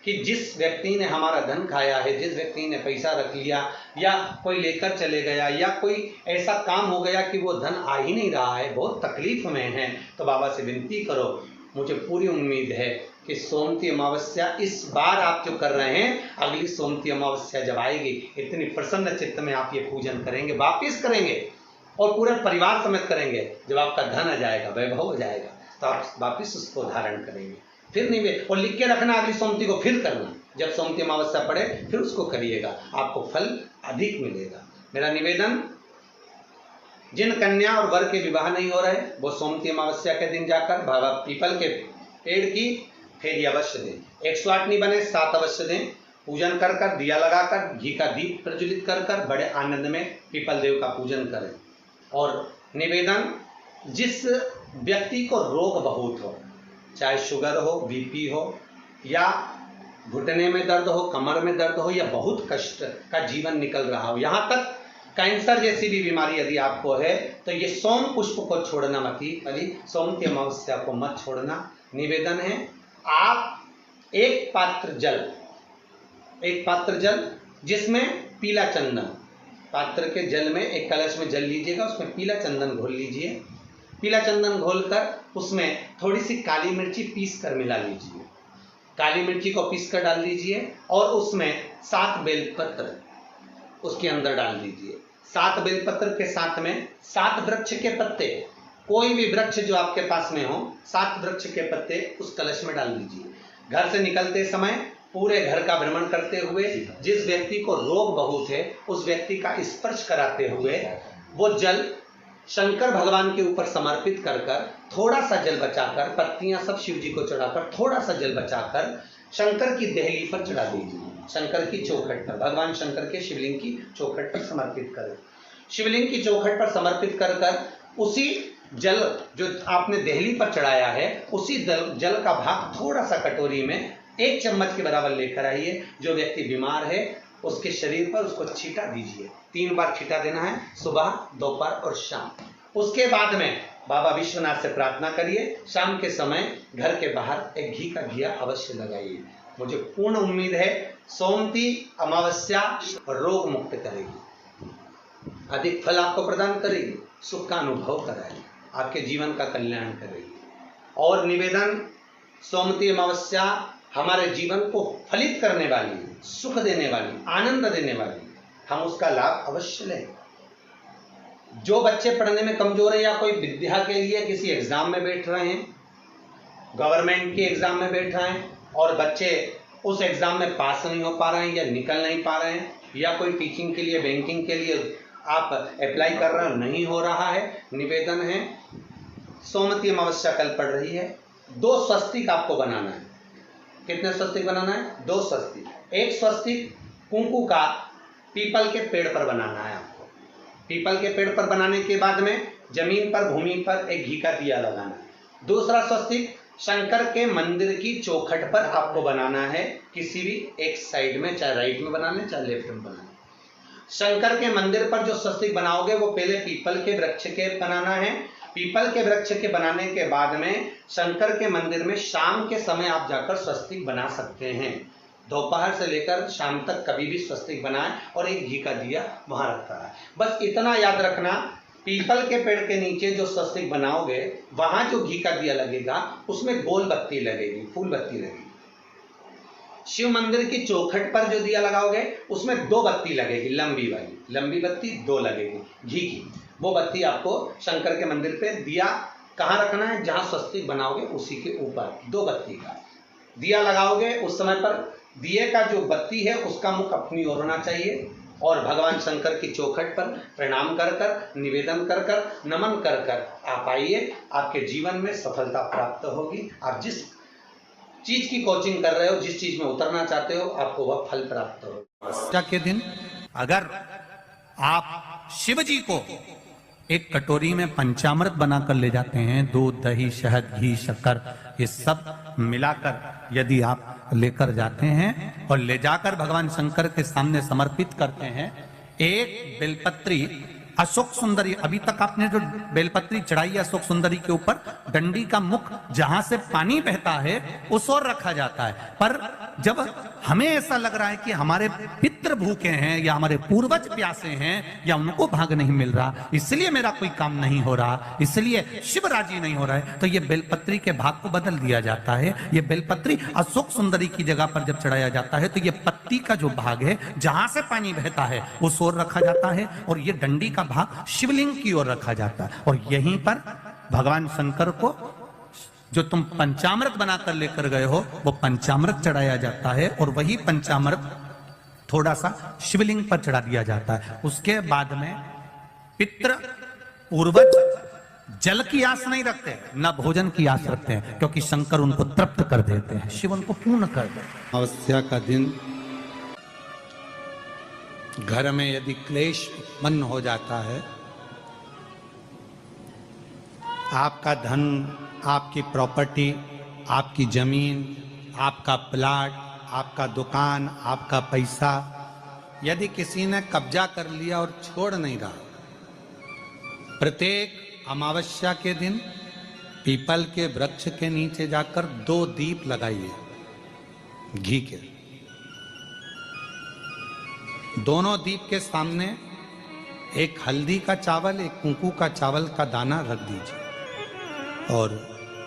कि जिस व्यक्ति ने हमारा धन खाया है, जिस व्यक्ति ने पैसा रख लिया, या कोई लेकर चले गया, या कोई ऐसा काम हो गया कि वो धन आ ही नहीं रहा है, बहुत तकलीफ में है, तो बाबा से विनती करो। मुझे पूरी उम्मीद है कि सोमती अमावस्या इस बार आप जो कर रहे हैं, अगली सोमती अमावस्या जब आएगी, इतनी प्रसन्न चित्त में आप ये पूजन करेंगे, वापिस करेंगे, और पूरे परिवार समेत करेंगे। जब आपका धन आ जाएगा, वैभव हो जाएगा, तो आप वापिस उसको धारण करेंगे। फिर नहीं, और लिख के रखना, अगली सोमती को फिर करना, जब सोमती अमावस्या पड़े फिर उसको करिएगा, आपको फल अधिक मिलेगा। मेरा निवेदन, जिन कन्या और वर के विवाह नहीं हो रहे, वो सोमती अमावस्या के दिन जाकर बाबा पीपल के पेड़ की फेरी अवश्य दें। 108 नहीं बने, 7 अवश्य दें। पूजन कर कर, दिया लगाकर, घी का दीप प्रज्वलित कर कर बड़े आनंद में पीपल देव का पूजन करें। और निवेदन, जिस व्यक्ति को रोग बहुत हो, चाहे शुगर हो, बीपी हो, या घुटने में दर्द हो, कमर में दर्द हो, या बहुत कष्ट का जीवन निकल रहा हो, यहाँ तक कैंसर जैसी भी बीमारी यदि आपको है, तो ये सोम पुष्प को छोड़ना मत ही, सोमती अमावस्या को मत छोड़ना। निवेदन है, आप एक पात्र जल जिसमें पीला चंदन, पात्र के जल में, एक कलश में जल लीजिएगा, उसमें पीला चंदन घोल लीजिए। पीला चंदन घोलकर उसमें थोड़ी सी काली मिर्ची पीस कर मिला लीजिए, काली मिर्ची को पीस कर डाल दीजिए, और उसमें 7 बेलपत्र उसके अंदर डाल दीजिए। 7 बेलपत्र के साथ में 7 वृक्ष के पत्ते, कोई भी वृक्ष जो आपके पास में हो, 7 वृक्ष के पत्ते उस कलश में डाल दीजिए। घर से निकलते समय पूरे घर का भ्रमण करते हुए, जिस व्यक्ति को रोग बहुत है उस व्यक्ति का स्पर्श कराते हुए, वो जल शंकर भगवान के ऊपर समर्पित कर कर, थोड़ा सा जल बचाकर, पत्तियां सब शिव जी को चढ़ाकर, थोड़ा सा जल बचाकर शंकर की देहली पर चढ़ा दीजिए, शंकर की चौखट पर, भगवान शंकर के शिवलिंग की चौखट पर समर्पित करें। शिवलिंग की चौखट पर समर्पित कर कर उसी जल जो आपने देहली पर चढ़ाया है, उसी जल का भाग थोड़ा सा कटोरी में 1 चम्मच के बराबर लेकर आइए। जो व्यक्ति बीमार है उसके शरीर पर उसको छींटा दीजिए, 3 बार छींटा देना है, सुबह, दोपहर और शाम। उसके बाद में बाबा विश्वनाथ से प्रार्थना करिए, शाम के समय घर के बाहर एक घी का दिया अवश्य लगाइए। मुझे पूर्ण उम्मीद है सोमती अमावस्या रोग मुक्त करेगी, अधिक फल आपको प्रदान करेगी, सुख का अनुभव कराएगी, आपके जीवन का कल्याण करेगी। और निवेदन, सोमती अमावस्या हमारे जीवन को फलित करने वाली, सुख देने वाली, आनंद देने वाली, हम उसका लाभ अवश्य लें। जो बच्चे पढ़ने में कमजोर है, या कोई विद्या के लिए किसी एग्जाम में बैठ रहे हैं, गवर्नमेंट के एग्जाम में बैठ रहे हैं, और बच्चे उस एग्जाम में पास नहीं हो पा रहे हैं या निकल नहीं पा रहे हैं, या कोई टीचिंग के लिए, बैंकिंग के लिए आप अप्लाई कर रहे हो, नहीं हो रहा है, निवेदन है सोमवती अमावस्या कल पड़ रही है, 2 स्वस्तिक आपको बनाना है। कितने स्वस्तिक बनाना है? 2 स्वस्तिक। एक स्वस्तिक कुंकू का पीपल के पेड़ पर बनाना है आपको। पीपल के पेड़ पर बनाने के बाद में जमीन पर, भूमि पर एक घी का दिया लगाना है। दूसरा स्वस्तिक शंकर के मंदिर की चौखट पर आपको बनाना है, किसी भी एक साइड में, चाहे राइट में बना लें चाहे लेफ्ट में बना लें। शंकर के मंदिर पर जो स्वस्तिक बनाओगे वो पहले पीपल के वृक्ष के बनाना है। पीपल के वृक्ष के बनाने के बाद में शंकर के मंदिर में शाम के समय आप जाकर स्वस्तिक बना सकते हैं। दोपहर से लेकर शाम तक कभी भी स्वस्तिक बनाएं और एक घी का दिया वहां रखा है। बस इतना याद रखना, पीपल के पेड़ के नीचे जो स्वस्तिक बनाओगे वहां जो घी का दिया लगेगा उसमें गोल बत्ती लगेगी, फूल बत्ती लगेगी। शिव मंदिर की चौखट पर जो दिया लगाओगे उसमें 2 बत्ती लगेगी, लंबी वाली, लंबी बत्ती 2 लगेगी घी की। वो बत्ती आपको शंकर के मंदिर पे दिया कहाँ रखना है? जहां स्वस्तिक बनाओगे उसी के ऊपर 2 बत्ती का दिया लगाओगे। उस समय पर दिए का जो बत्ती है उसका मुख अपनी ओर होना चाहिए और भगवान शंकर की चौखट पर प्रणाम कर कर, निवेदन कर कर, नमन कर कर आप आइए। आपके जीवन में सफलता प्राप्त होगी। आप जिस चीज की कोचिंग कर रहे हो, जिस चीज में उतरना चाहते हो, आपको वह फल प्राप्त होगा। के दिन अगर आप शिव जी को एक कटोरी में पंचामृत बनाकर ले जाते हैं, दूध, दही, शहद, घी, शक्कर, ये सब मिलाकर यदि आप लेकर जाते हैं और ले जाकर भगवान शंकर के सामने समर्पित करते हैं, एक बेलपत्री अशोक सुंदरी, अभी तक आपने जो बेलपत्री चढ़ाई है अशोक सुंदरी के ऊपर, डंडी का मुख जहां से पानी बहता है उस ओर रखा जाता है। पर जब हमें ऐसा लग रहा है कि हमारे पितृ भूखे हैं या हमारे पूर्वज प्यासे हैं या उनको भाग नहीं मिल रहा, इसलिए मेरा कोई काम नहीं हो रहा, इसलिए शिव राजी नहीं हो रहा है, तो ये बेलपत्री के भाग को बदल दिया जाता है। ये बेलपत्री अशोक सुंदरी की जगह पर जब चढ़ाया जाता है तो ये पत्ती का जो भाग है जहां से पानी बहता है उस ओर रखा जाता है और ये डंडी का भाग शिवलिंग की ओर रखा जाता है। और यहीं पर भगवान शंकर को जो तुम पंचामृत बनाकर लेकर गए हो वो पंचामृत चढ़ाया जाता है और वही पंचामृत थोड़ा सा शिवलिंग पर चढ़ा दिया जाता है। उसके बाद में पितृ पूर्वज जल की आस नहीं रखते, न भोजन की आस रखते हैं, क्योंकि शंकर उनको तृप्त कर देते हैं, शिव उनको पूर्ण कर देते हैं। अमावस्या का दिन घर में यदि क्लेश उत्पन्न हो जाता है, आपका धन, आपकी प्रॉपर्टी, आपकी जमीन, आपका प्लाट, आपका दुकान, आपका पैसा यदि किसी ने कब्जा कर लिया और छोड़ नहीं रहा, प्रत्येक अमावस्या के दिन पीपल के वृक्ष के नीचे जाकर 2 दीप लगाइए घी के। दोनों दीप के सामने एक हल्दी का चावल, एक कुंकू का चावल का दाना रख दीजिए और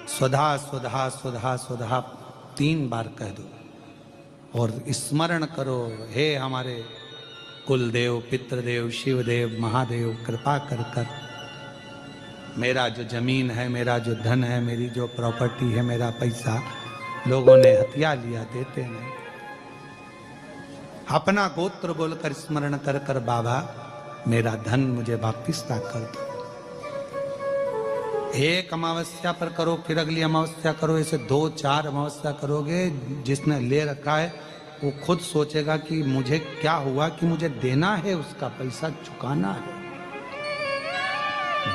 स्वधा स्वधा स्वधा स्वधा 3 बार कह दो और स्मरण करो, हे हमारे कुलदेव, पितृदेव, शिवदेव, महादेव, कृपा कर कर मेरा जो जमीन है, मेरा जो धन है, मेरी जो प्रॉपर्टी है, मेरा पैसा लोगों ने हथिया लिया, देते नहीं। अपना गोत्र बोलकर स्मरण कर कर बाबा मेरा धन मुझे वापिस ला कर दो। एक अमावस्या पर करो, फिर अगली अमावस्या करो, ऐसे 2-4 अमावस्या करोगे। जिसने ले रखा है वो खुद सोचेगा कि मुझे क्या हुआ कि मुझे देना है, उसका पैसा चुकाना है,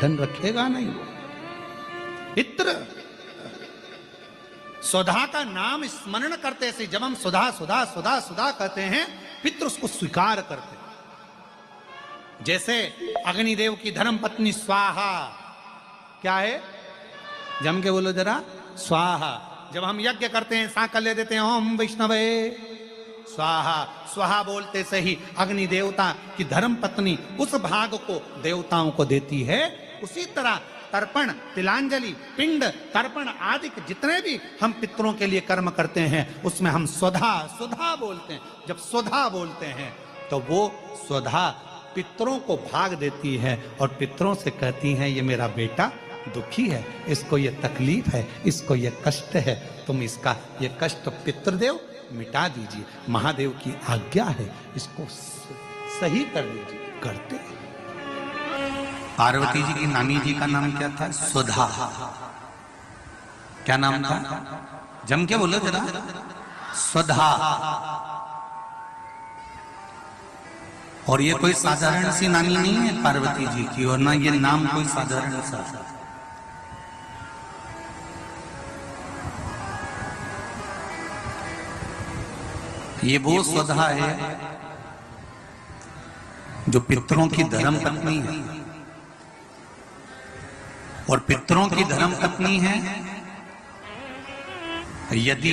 धन रखेगा नहीं। पितृ सुधा का नाम स्मरण करते से जब हम सुधा सुधा सुधा सुधा कहते हैं, पितृ उसको स्वीकार करते हैं। जैसे अग्निदेव की धर्म पत्नी स्वाहा, क्या है? जम के बोलो जरा, स्वाहा। जब हम यज्ञ करते हैं सांकल ले देते हैं, ओम वैष्णवे स्वाहा। स्वाहा बोलते से ही अग्नि देवता की धर्म पत्नी उस भाग को देवताओं को देती है। उसी तरह तर्पण, तिलांजलि, पिंड, तर्पण आदि जितने भी हम पितरों के लिए कर्म करते हैं उसमें हम स्वधा स्वधा बोलते हैं। जब स्वधा बोलते हैं तो वो स्वधा पितरों को भाग देती है और पितरों से कहती हैं, ये मेरा बेटा दुखी है, इसको ये तकलीफ है, इसको ये कष्ट है, तुम इसका ये कष्ट पितृदेव मिटा दीजिए, महादेव की आज्ञा है, इसको सही कर दीजिए। करते। पार्वती जी की नानी जी का नाम क्या था? सुधा। क्या नाम था? जम के बोलो जरा। सुधा। और ये कोई साधारण सी नानी नहीं है पार्वती जी की, और ना ये नाम कोई साधारण सा। ये वो सुधा है जो पितरों की धर्म पत्नी है, और पितरों की धर्म पत्नी है। यदि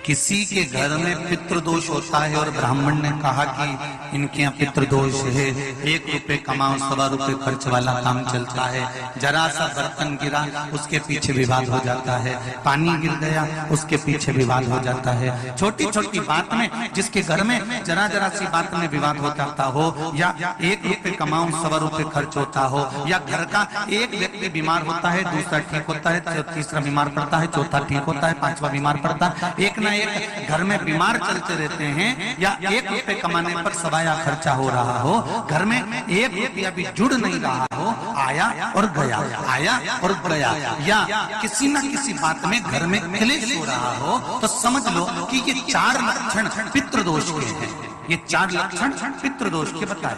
किसी के घर में पितृदोष होता है और ब्राह्मण ने कहा कि इनके यहाँ पितृदोष है, 1 रुपए कमाओ 1.25 रुपए खर्च वाला काम चलता है, जरा सा बर्तन गिरा उसके पीछे विवाद हो जाता है, पानी गिर गया उसके पीछे विवाद हो जाता है, छोटी छोटी बात में जिसके घर में जरा जरा सी बात में विवाद हो जाता हो, या 1 रुपए कमाओ 1.25 रुपए खर्च होता हो, या घर का एक व्यक्ति बीमार होता है, दूसरा ठीक होता है, तीसरा बीमार पड़ता है, चौथा ठीक होता है, 5वां बीमार पड़ता है, एक ना एक घर में बीमार चलते रहते हैं, या 1 रुपए कमाने पर सवाया खर्चा हो रहा हो, घर में 1 रुपया भी जुड़ नहीं रहा हो, आया और गया, आया और गया, या किसी न किसी बात में घर में क्लेश हो रहा हो, तो समझ लो कि ये 4 लक्षण पितृदोष के हैं। ये 4 लक्षण पितृदोष के बताए।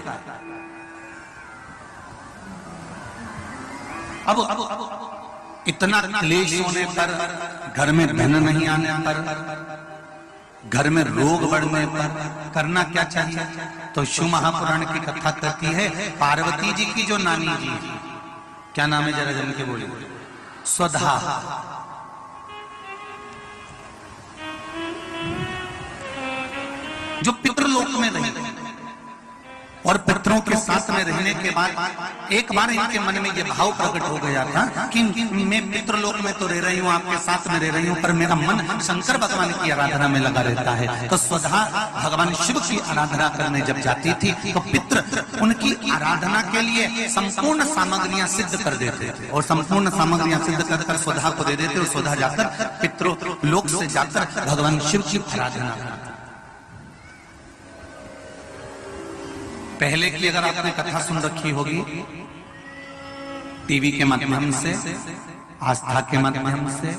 अब इतना क्लेश होने पर, घर में धन नहीं आने पर, घर में रोग बढ़ने पर करना क्या चाहिए? तो शिव महापुराण की कथा कहती है, पार्वती जी की जो नानी जी, क्या नाम है जरा जन के बोले? सुधा। जो पितृलोक में रही और पितरों के साथ में रहने के बाद एक बार इनके मन में यह भाव प्रकट हो गया था कि मैं पितृलोक में तो रह रही हूँ, आपके साथ में रह रही हूँ, पर मेरा मन शंकर भगवान की आराधना में लगा रहता है। तो सुधा भगवान शिव की आराधना करने जब जाती थी तो पितृ उनकी आराधना के लिए संपूर्ण सामग्रियां सिद्ध कर देते थे, और संपूर्ण सामग्रियां सिद्ध कर सुधा को दे देते, और सुधा जाकर पितृलोक से जाकर भगवान शिव की आराधना। पहले की अगर आपने कथा सुन रखी होगी टीवी के माध्यम से, आस्था के माध्यम से,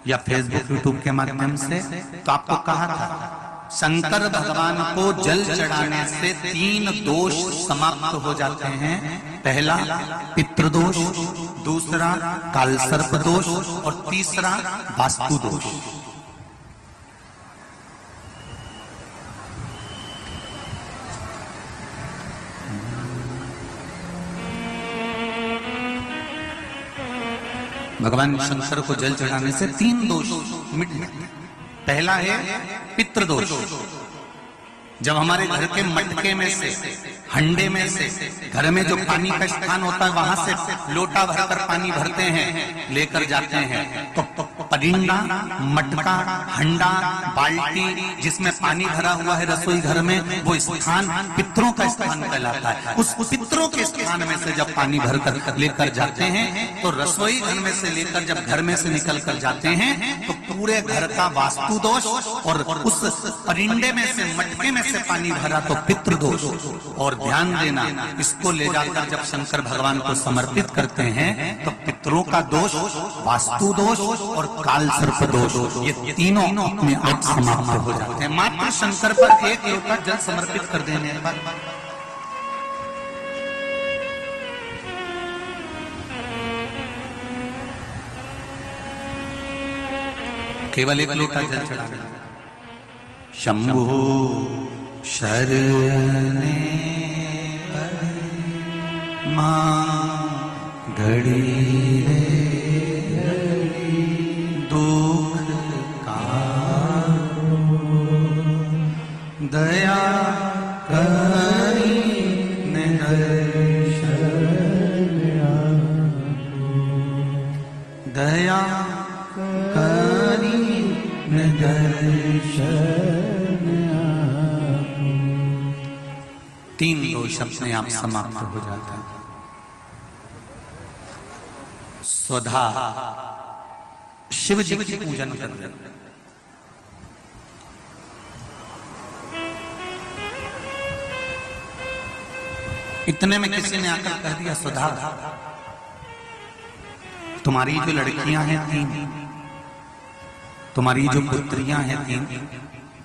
या फेसबुक यूट्यूब के माध्यम से, तो आपको कहा था शंकर भगवान को जल चढ़ाने से 3 दोष समाप्त हो जाते हैं। पहला पितृदोष, दूसरा कालसर्प दोष, और तीसरा वास्तु दोष। भगवान शंकर को जल चढ़ाने से 3 दोष मिट। पहला है पितृदोष। जब हमारे घर के मटके में से, हंडे में से, घर में जो पानी का स्थान होता है वहां से लोटा भरकर पानी भरते हैं, लेकर जाते हैं, तो परिंदा, मटका, हंडा, बाल्टी जिसमें पानी भरा हुआ है रसोई घर में, वो स्थान पितरों का स्थान कहलाता है। उस पितरों के स्थान में से जब पानी भरकर लेकर जाते हैं, तो रसोई घर में से लेकर जब घर में से निकल कर जाते हैं, तो पूरे घर का वास्तु दोष, और उस परिंदे में से, मटके में से पानी भरा तो पितृदोष। और ध्यान देना, इसको ले जाकर जब शंकर भगवान को समर्पित करते हैं, तो पितरों का दोष, वास्तु दोष और काल सर्प दोष, ये तीनों अपने आप समाप्त हो जाते हैं मात्र शंकर पर 1 लोटा जल समर्पित कर देने पर। केवल 1 लोटा जल चढ़ाना। शंभु शरणे मां घड़ी दुख कारो, दया करी दया करी तीन दोष अपने आप समाप्त हो जाता है। स्वधा शिव जी की पूजन कर रहे, इतने में किसी ने आकर कह दिया, सुधा तुम्हारी जो लड़कियां हैं 3, तुम्हारी जो पुत्रियां हैं 3,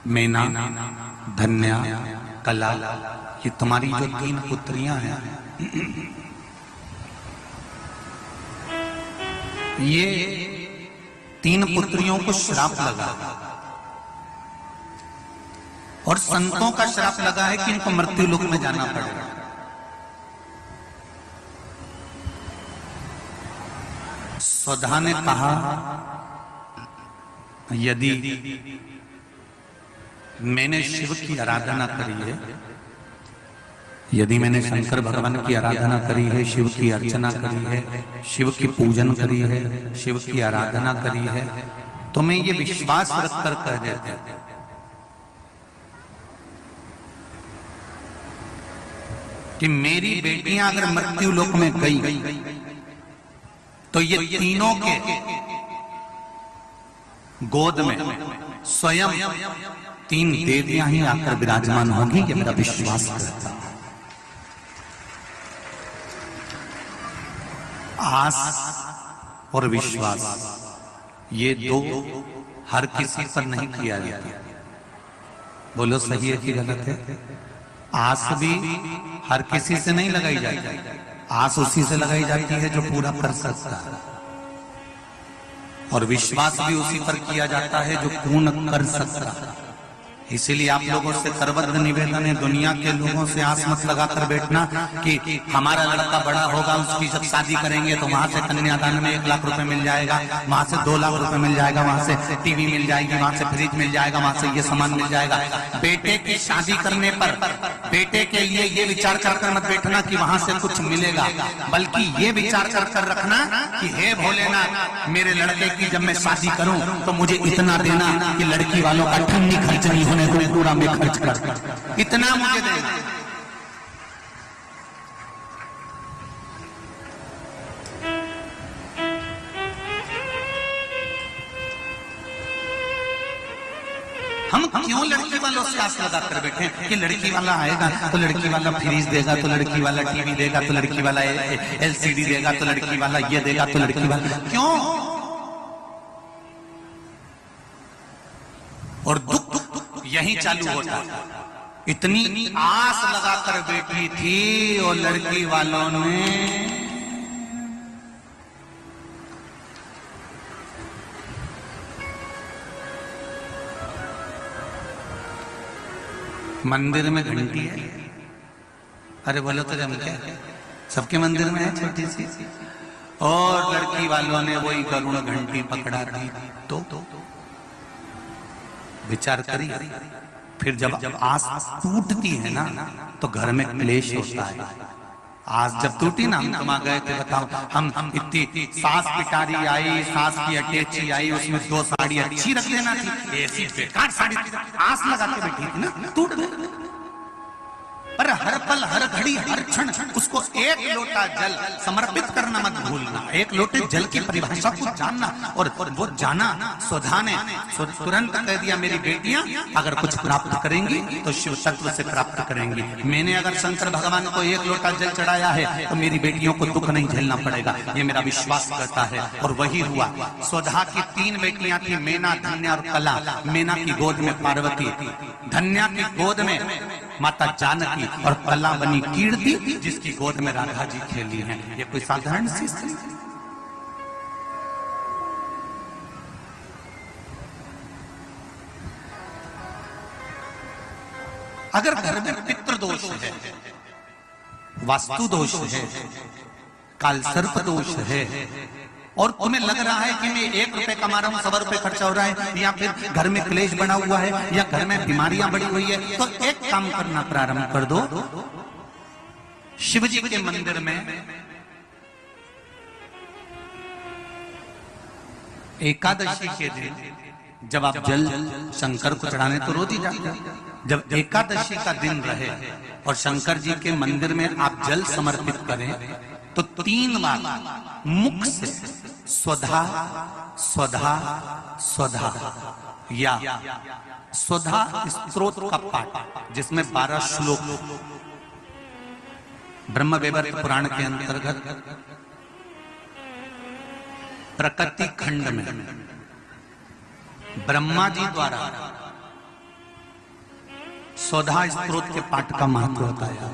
मेना, धन्या, कला, ये तुम्हारी जो 3 पुत्रियां हैं, ये 3 पुत्रियों को श्राप लगा और संतों का श्राप लगा है कि इनको मृत्यु लोक में जाना पड़ेगा। सुधा ने कहा, यदि मैंने शिव की आराधना करी है, यदि मैंने शंकर भगवान की आराधना करी है, शिव की अर्चना करी है, शिव की पूजन करी है, शिव की आराधना करी है, तो मैं ये विश्वास रखकर कह देता कि मेरी बेटियां अगर मृत्यु लोक में गई तो ये तीनों के गोद में स्वयं 3 देवियां ही आकर विराजमान होंगी। ये मेरा विश्वास करता हूं। आस और विश्वास ये 2 हर किसी पर नहीं किया जाता। बोलो सही है कि गलत है? आस भी हर किसी से नहीं लगाई जाती। आस उसी से लगाई जाती है जो पूरा कर सकता है, और विश्वास भी उसी पर किया जाता है जो पूर्ण कर सकता है। इसीलिए आप लोगों से करबद्ध निवेदन है, दुनिया के लोगों से आस मत लगाकर बैठना कि हमारा लड़का बड़ा होगा, उसकी जब शादी करेंगे तो वहां से कन्यादान में 1 लाख रुपए मिल जाएगा, वहां से 2 लाख रुपए मिल जाएगा, वहां से टीवी मिल जाएगी, वहां से फ्रिज मिल जाएगा, वहां से ये सामान मिल जाएगा। बेटे की शादी करने पर बेटे के लिए ये विचार कर मत बैठना कि वहां से कुछ मिलेगा, बल्कि ये विचार कर रखना कि हे भोलेनाथ, मेरे लड़के की जब मैं शादी करूं तो मुझे इतना देना कि लड़की वालों का ठन्नी खर्च नहीं होने को पूरा मैं खर्च कर, इतना मुझे देना। हम क्यों लड़की वालों से आस लगा कर बैठे कि लड़की वाला आएगा तो लड़की वाला फ्रीज देगा, तो लड़की वाला टीवी देगा, तो लड़की वाला LCD देगा, तो लड़की वाला ये देगा, तो लड़की वाला क्यों? और दुख यही चालू होता है। इतनी आस लगाकर बैठी थी और लड़की वालों ने मंदिर में घंटी है, अरे बोलो तो जम क्या, सबके मंदिर में है छोटी सी, और लड़की वालों ने वही गरुड़ घंटी पकड़ा दी। तो विचार करिए, फिर जब आस टूटती है ना तो घर में क्लेश होता है। आज जब टूटी ना, हम तुम गए थे, बताओ, हम इतनी सास पिटारी आई, सास की अटैची आई, उसमें 2 साड़ी अच्छी रख देना थी, ऐसी बेकार साड़ी आस लगा के बैठी थी ना, टूट गई। पर हर पल, हर घड़ी, हर क्षण उसको 1 लोटा जल समर्पित करना मत भूलना। 1 लोटे जल की परिभाषा को जानना, और वो जाना सुधा ने तुरंत कह दिया, मेरी बेटियां अगर कुछ प्राप्त करेंगी तो शिव तत्व से प्राप्त करेंगी। मैंने अगर शंकर भगवान को 1 लोटा जल चढ़ाया है तो मेरी बेटियों को दुख नहीं झेलना पड़ेगा, ये मेरा विश्वास करता है। और वही हुआ। सुधा की 3 बेटियां थी, मेना, धन्या और कला। मेना की गोद में पार्वती, धन्या की गोद में माता जानकी, और कला बनी कीर्ति, जिसकी गोद में राधा जी खेली हैं। ये कोई साधारण सी स्त्री? अगर घर में पितृदोष है, वास्तु दोष है, कालसर्प दोष है, और तुम्हें लग रहा है कि मैं 1 रुपए कमा रहा हूं, 100 रुपए खर्चा हो रहा है, या फिर घर में क्लेश बना हुआ है, या घर में बीमारियां बढ़ी हुई है, तो एक काम करना प्रारंभ कर दो। शिव जी के मंदिर में एकादशी के दिन जब आप जल शंकर को चढ़ाने तो रोज ही जाते, जब एकादशी का दिन रहे और शंकर जी के मंदिर में आप जल समर्पित करें तो 3 बार मुख से स्वधा स्वधा स्वधा या स्वधा स्तोत्र का पाठ, जिसमें 12 श्लोक ब्रह्मवैवर्त पुराण के अंतर्गत प्रकृति खंड में ब्रह्मा जी द्वारा स्वधा स्तोत्र के पाठ का महत्व बताया।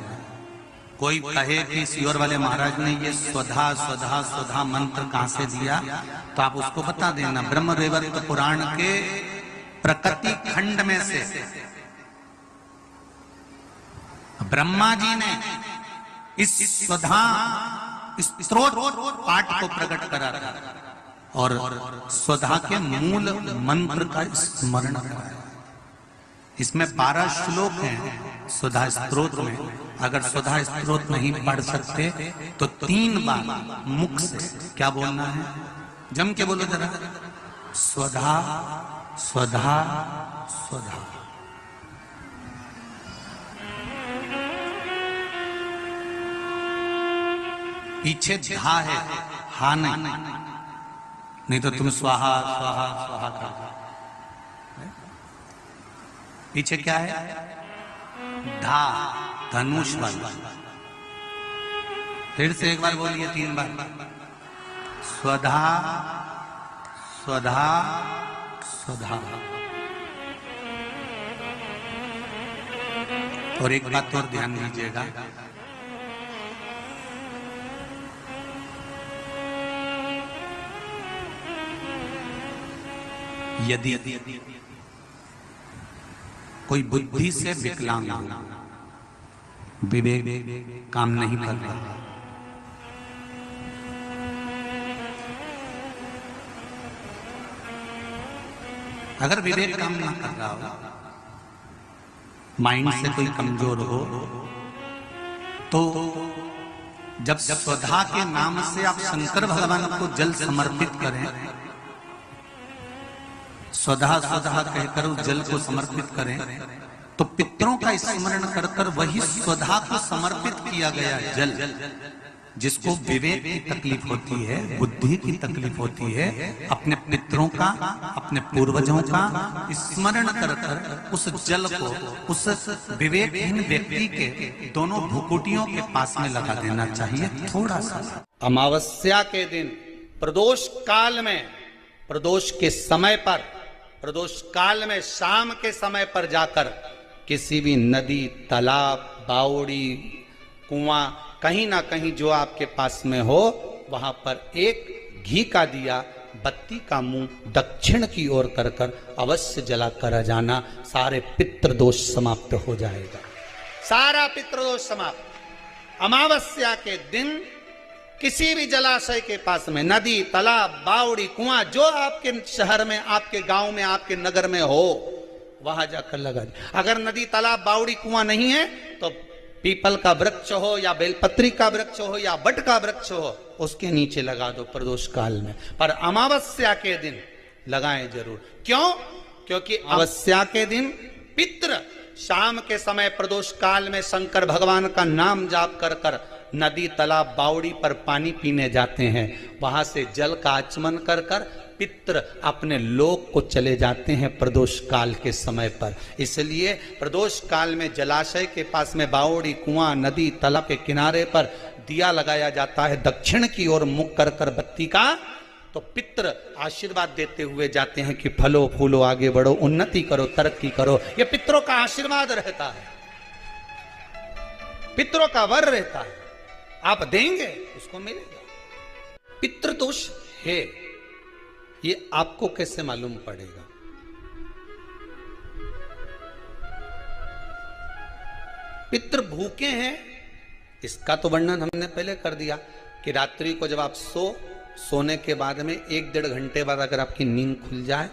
कोई कहे कि सियोर वाले महाराज ने ये स्वधा स्वधा स्वधा मंत्र कहां से दिया, तो आप उसको बता देना। ब्रह्मवैवर्त पुराण के प्रकृति खंड में से ब्रह्मा जी ने इस स्वधा स्तोत्र पाठ को प्रकट करा था और स्वधा के मूल मंत्र का स्मरण कराया। इसमें 12 श्लोक हैं स्वधा स्तोत्र में। अगर स्वधा स्तोत्र नहीं पढ़ सकते तो 3 बार मुख से क्या बोलना है, जम के बोलो जरा, स्वधा स्वधा स्वधा। पीछे धा है, हा नहीं तो तुम स्वाहा स्वाहा स्वाहा कर। पीछे क्या है, धा, धनुष वाला। फिर से एक बार बोलिए 3 बार, स्वधा स्वधा स्वधा। और एक बात और ध्यान दीजिएगा, यदि कोई बुद्धि से विकलांग हो, विवेक काम नहीं कर रहा, अगर विवेक काम ना कर रहा हो, माइंड से कोई कमजोर हो, तो जब स्वधा के नाम से आप शंकर भगवान को जल समर्पित करें, स्वधा स्वधा कहकर उस जल को समर्पित करें, तो पितरों का स्मरण कर कर वही स्वधा को समर्पित किया गया जल, जिसको विवेक की तकलीफ होती है, बुद्धि की तकलीफ होती है, अपने पितरों का, अपने पूर्वजों का स्मरण कर कर उस जल को उस विवेकहीन व्यक्ति के दोनों भुकुटियों के पास में लगा देना चाहिए थोड़ा सा। अमावस्या के दिन प्रदोष काल में, प्रदोष के समय पर, प्रदोष काल में शाम के समय पर जाकर किसी भी नदी, तालाब, बावड़ी, कुआं, कहीं ना कहीं जो आपके पास में हो, वहां पर एक घी का दिया, बत्ती का मुंह दक्षिण की ओर कर कर अवश्य जला कर जाना। सारे पितृदोष समाप्त हो जाएगा, सारा पितृदोष समाप्त। अमावस्या के दिन किसी भी जलाशय के पास में, नदी, तालाब, बावड़ी, कुआं, जो आपके शहर में, आपके गांव में, आपके नगर में हो, वहां जाकर लगा दे। अगर नदी, तालाब, बावड़ी, कुआं नहीं है तो पीपल का वृक्ष हो या बेलपत्री का वृक्ष हो या बट का वृक्ष हो, उसके नीचे लगा दो प्रदोष काल में। पर अमावस्या के दिन लगाएं जरूर। क्यों? क्योंकि अमावस्या के दिन पितृ शाम के समय प्रदोष काल में शंकर भगवान का नाम जाप कर कर नदी, तालाब, बावड़ी पर पानी पीने जाते हैं। वहां से जल का आचमन कर कर पितृ अपने लोक को चले जाते हैं प्रदोष काल के समय पर। इसलिए प्रदोष काल में जलाशय के पास में, बावड़ी, कुआं, नदी, तालाब के किनारे पर दिया लगाया जाता है दक्षिण की ओर मुख कर कर बत्ती का, तो पितृ आशीर्वाद देते हुए जाते हैं कि फलो फूलो, आगे बढ़ो, उन्नति करो, तरक्की करो। ये पितरों का आशीर्वाद रहता है, पितरों का वर रहता है। आप देंगे उसको मिलेगा। पितृदोष है, ये आपको कैसे मालूम पड़ेगा? पितृ भूखे हैं, इसका तो वर्णन हमने पहले कर दिया कि रात्रि को जब आप सोने के बाद में 1-1.5 घंटे बाद अगर आपकी नींद खुल जाए,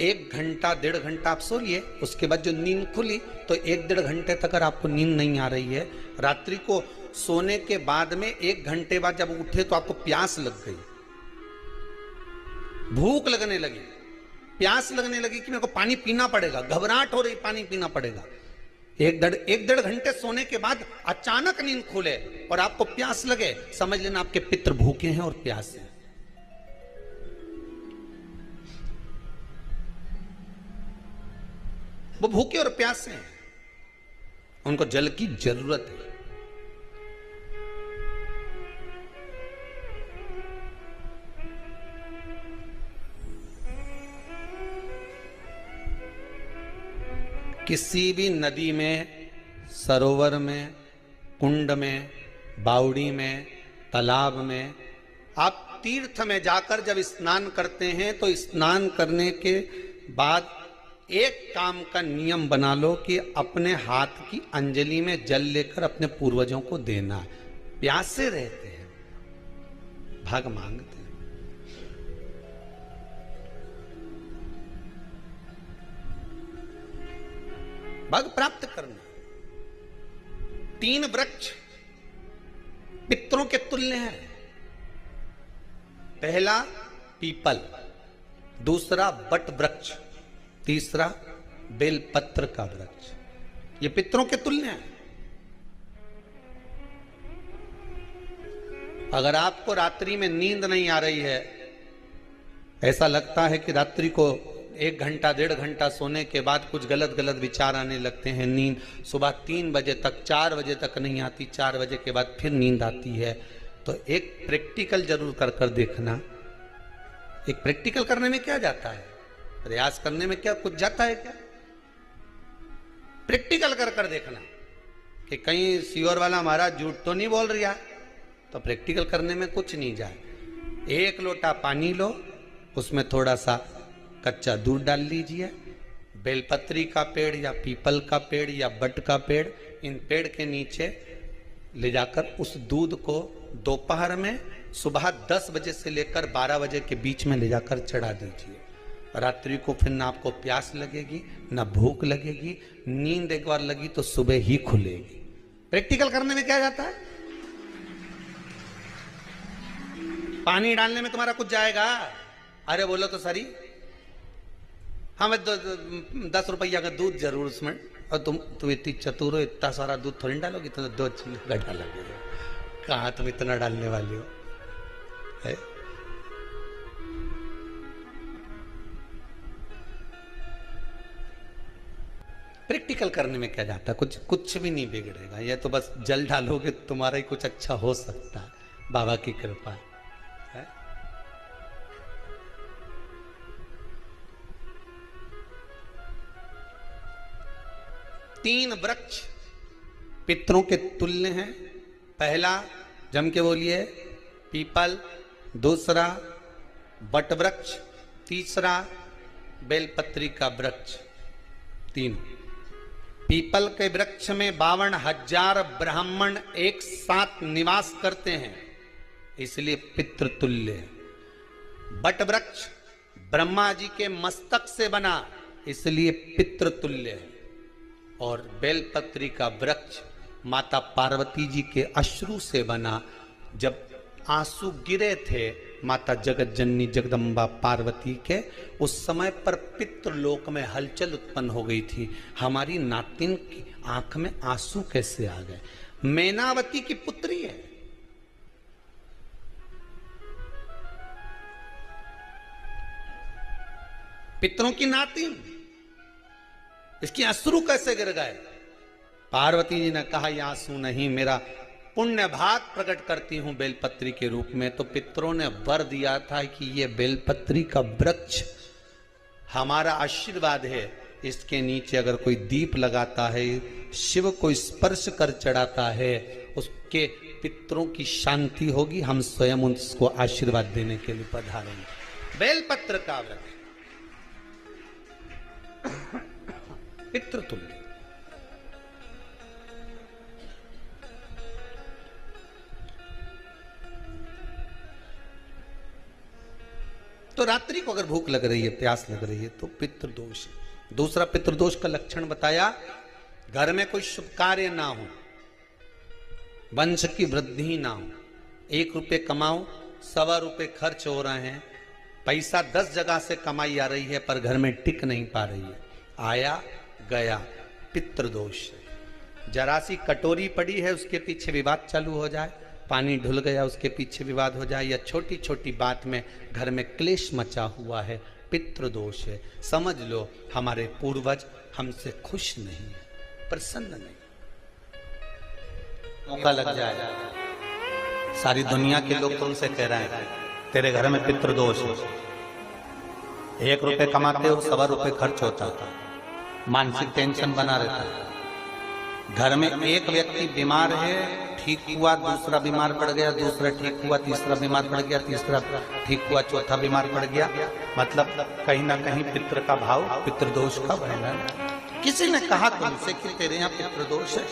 1 घंटा 1.5 घंटा आप सो लिए, उसके बाद जो नींद खुली तो 1-1.5 घंटे तक अगर आपको नींद नहीं आ रही है, रात्रि को सोने के बाद में 1 घंटे बाद जब उठे तो आपको प्यास लग गई, भूख लगने लगी, प्यास लगने लगी कि मेरे को पानी पीना पड़ेगा, घबराहट हो रही, पानी पीना पड़ेगा। 1-1.5 घंटे सोने के बाद अचानक नींद खुले और आपको प्यास लगे, समझ लेना आपके पितृ भूखे हैं और प्यास है। वो भूखे और प्यासे हैं, उनको जल की जरूरत है। किसी भी नदी में, सरोवर में, कुंड में, बावड़ी में, तालाब में, आप तीर्थ में जाकर जब स्नान करते हैं तो स्नान करने के बाद एक काम का नियम बना लो कि अपने हाथ की अंजलि में जल लेकर अपने पूर्वजों को देना है। प्यासे रहते हैं, भाग मांगते हैं। भाग प्राप्त करना। 3 वृक्ष पितरों के तुल्य हैं। पहला पीपल, दूसरा बट वृक्ष, तीसरा बेलपत्र का वृक्ष। ये पितरों के तुल्य हैं। अगर आपको रात्रि में नींद नहीं आ रही है, ऐसा लगता है कि रात्रि को 1 घंटा 1.5 घंटा सोने के बाद कुछ गलत गलत विचार आने लगते हैं, नींद सुबह 3 बजे तक 4 बजे तक नहीं आती, 4 बजे के बाद फिर नींद आती है, तो एक प्रैक्टिकल जरूर कर देखना। एक प्रैक्टिकल करने में क्या जाता है, प्रयास करने में क्या कुछ जाता है क्या? प्रैक्टिकल कर देखना कि कहीं सीवर वाला महाराज झूठ तो नहीं बोल रहा, तो प्रैक्टिकल करने में कुछ नहीं जाए। 1 लोटा पानी लो, उसमें थोड़ा सा कच्चा दूध डाल लीजिए। बेलपत्री का पेड़ या पीपल का पेड़ या बट का पेड़, इन पेड़ के नीचे ले जाकर उस दूध को दोपहर में सुबह 10 बजे से लेकर 12 बजे के बीच में ले जाकर चढ़ा दीजिए। रात्रि को फिर ना आपको प्यास लगेगी ना भूख लगेगी, नींद एक बार लगी तो सुबह ही खुलेगी। प्रैक्टिकल करने में क्या जाता है? पानी डालने में तुम्हारा कुछ जाएगा? अरे बोलो तो सरी, हमें 10 रुपया का दूध जरूर उसमें, और तुम इतनी चतुर हो, इतना सारा दूध थोड़ी डालोगी, तो 2 चिल्ला डालोगे। कहाँ तुम इतना डालने वाली हो है? प्रैक्टिकल करने में क्या जाता है? कुछ भी नहीं बिगड़ेगा। ये तो बस जल डालोगे तुम्हारा ही कुछ अच्छा हो सकता है, बाबा की कृपा है। 3 वृक्ष पितरों के तुल्य हैं। पहला जम के बोलिए पीपल, दूसरा बट वृक्ष, तीसरा बेलपत्री का वृक्ष। 3 पीपल के वृक्ष में 52,000 ब्राह्मण एक साथ निवास करते हैं, इसलिए पितृतुल्य है। बट वृक्ष ब्रह्मा जी के मस्तक से बना, इसलिए पितृतुल्य है। और बेलपत्री का वृक्ष माता पार्वती जी के अश्रु से बना। जब आंसू गिरे थे माता जगत जननी जगदम्बा पार्वती के, उस समय पर पितृलोक में हलचल उत्पन्न हो गई थी। हमारी नातिन की आंख में आंसू कैसे आ गए? मैनावती की पुत्री है। पितरों की नातिन, इसकी अश्रु कैसे गिर गए? पार्वती जी ने कहा ये आंसू नहीं, मेरा पुण्य भाग प्रकट करती हूं बेलपत्री के रूप में। तो पितरों ने वर दिया था कि ये बेलपत्री का वृक्ष हमारा आशीर्वाद है, इसके नीचे अगर कोई दीप लगाता है, शिव को स्पर्श कर चढ़ाता है, उसके पितरों की शांति होगी। हम स्वयं उसको आशीर्वाद देने के लिए पधारेंगे। बेलपत्र का वृक्ष पितृतुल्य। तो रात्रि को अगर भूख लग रही है, प्यास लग रही है, तो पितृदोष। दूसरा पितृदोष का लक्षण बताया, घर में कोई शुभ कार्य ना हो, वंश की वृद्धि ना हो। 1 रुपये कमाओ, 1.25 रुपये खर्च हो रहे हैं, पैसा 10 जगह से कमाई आ रही है पर घर में टिक नहीं पा रही है, आया गया, पितृदोष। जरा सी कटोरी पड़ी है, उसके पीछे विवाद चालू हो जाए, पानी ढुल गया उसके पीछे विवाद हो जाए, या छोटी छोटी बात में घर में क्लेश मचा हुआ है, पितृदोष है। समझ लो हमारे पूर्वज हमसे खुश नहीं है, प्रसन्न नहीं। मौका लग जाए, सारी दुनिया के लोग तुमसे कह रहे हैं तेरे घर में पितृदोष है। 1 रुपये कमाते हो, 1.25 रुपये खर्च होता था, मानसिक टेंशन बना रहता है। घर में एक व्यक्ति बीमार है, ठीक हुआ, दूसरा बीमार पड़ गया, दूसरा ठीक हुआ, तीसरा बीमार पड़ गया, तीसरा ठीक हुआ, चौथा बीमार पड़ गया, मतलब कहीं ना कहीं पितृ का भाव, पितृदोष का वर्णन। किसी ने कहा तुमसे कि तेरे यहाँ पितृदोष है,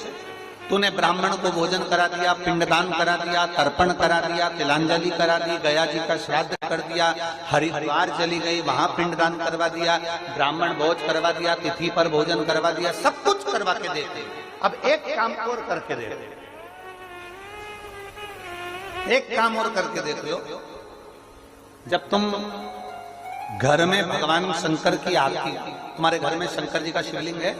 तूने ब्राह्मण को भोजन करा दिया, पिंडदान करा दिया, तर्पण करा दिया, तिलांजलि करा दी, गया जी का श्राद्ध कर दिया, हरिद्वार चली गई, वहां पिंडदान करवा दिया, ब्राह्मण भोज करवा दिया, तिथि पर भोजन करवा दिया, सब कुछ करवा के देते। अब एक काम और करके देख, एक काम और करके देख लो। जब तुम घर में भगवान शंकर की आरती, तुम्हारे घर में शंकर जी का शिवलिंग है,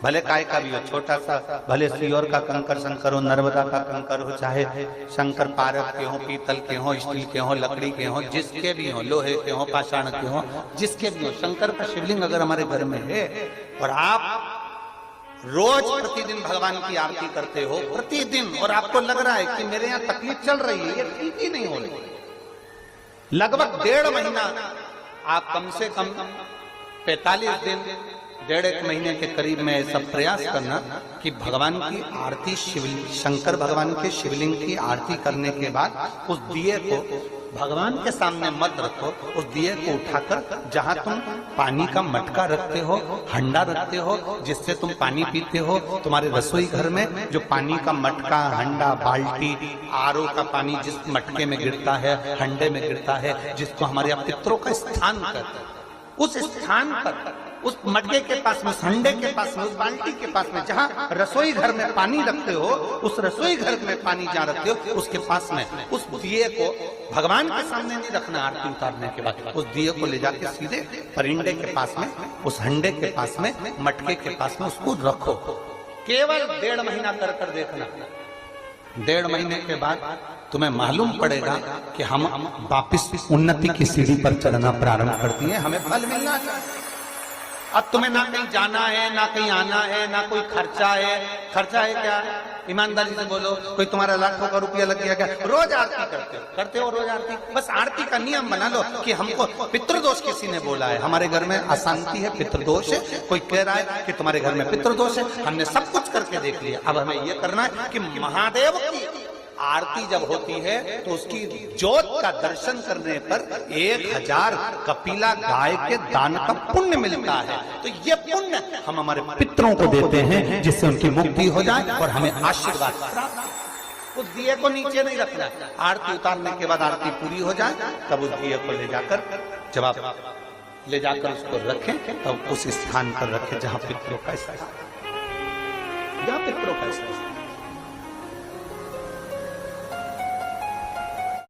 भले काय का भी हो, छोटा सा, भले सियोर का कंकर शंकर हो, नर्मदा का कंकर हो, चाहे शंकर पारद के हो, पीतल के हो, स्टील के हो, लकड़ी के हो, जिसके भी हो, लोहे के हो, पाषाण के हो, जिसके भी हो, शंकर का शिवलिंग अगर हमारे घर में है और आप रोज प्रतिदिन भगवान की आरती करते हो, प्रतिदिन, और आपको लग रहा है कि मेरे यहाँ तकलीफ चल रही है, ये ठीक ही नहीं हो रही, लगभग 1.5 महीना आप कम से कम 45 दिन, 1.5 महीने के करीब में ऐसा प्रयास करना कि भगवान की आरती, शंकर भगवान के शिवलिंग की आरती करने के बाद उस दिए को भगवान के सामने मत रखो, उस दिए को उठाकर जहां तुम पानी का मटका रखते हो, हंडा रखते हो, जिससे तुम पानी पीते हो, तुम्हारे रसोई घर में जो पानी का मटका, हंडा, बाल्टी, आरओ का पानी जिस मटके में गिरता है, हंडे में गिरता है, जिसको हमारे यहाँ पितरों का स्थान कहते हैं, उस स्थान पर, उस मटके के पास में, उस हंडे के पास में, उस बाल्टी के पास में, जहां रसोई घर में पानी रखते हो, उस रसोई घर में पानी जहां रखते हो, उसके पास में उस दिए को भगवान के सामने नहीं रखना। आरती उतारने के बाद उस दिए को ले जाके सीधे परिंडे के पास में, उस हंडे के पास में, मटके के पास में उसको रखो। केवल 1.5 महीना कर कर देखना। 1.5 महीने के बाद तुम्हें मालूम पड़ेगा कि हम वापिस उन्नति की सीढ़ी पर चढ़ना प्रारंभ करती है, हमें फल मिलना चाहिए। अब तुम्हें ना कहीं जाना है, ना कहीं आना है, ना कोई खर्चा है। खर्चा है क्या? ईमानदारी से बोलो, कोई तुम्हारा लाखों का रुपया लग गया क्या? रोज आरती करते हो रोज आरती। बस आरती का नियम बना लो कि हमको पितृदोष किसी ने बोला है, हमारे घर में अशांति है, पितृदोष है, कोई कह रहा है कि तुम्हारे घर में पितृदोष है, हमने सब कुछ करके देख लिया। अब हमें यह करना है कि महादेव की आरती जब होती है तो उसकी ज्योत का दर्शन करने पर 1000 कपिला गाय के दान का पुण्य मिलता है। तो ये पुण्य हम हमारे पितरों को देते हैं, जिससे उनकी मुक्ति हो जाए और हमें आशीर्वाद प्राप्त। उस दिए को नीचे नहीं रखना, आरती उतारने के बाद आरती पूरी हो जाए तब उस दिए को ले जाकर, जब आप ले जाकर उसको रखें तब उस स्थान पर रखें जहां पितरों का स्थान, जहां पितरों का स्थान।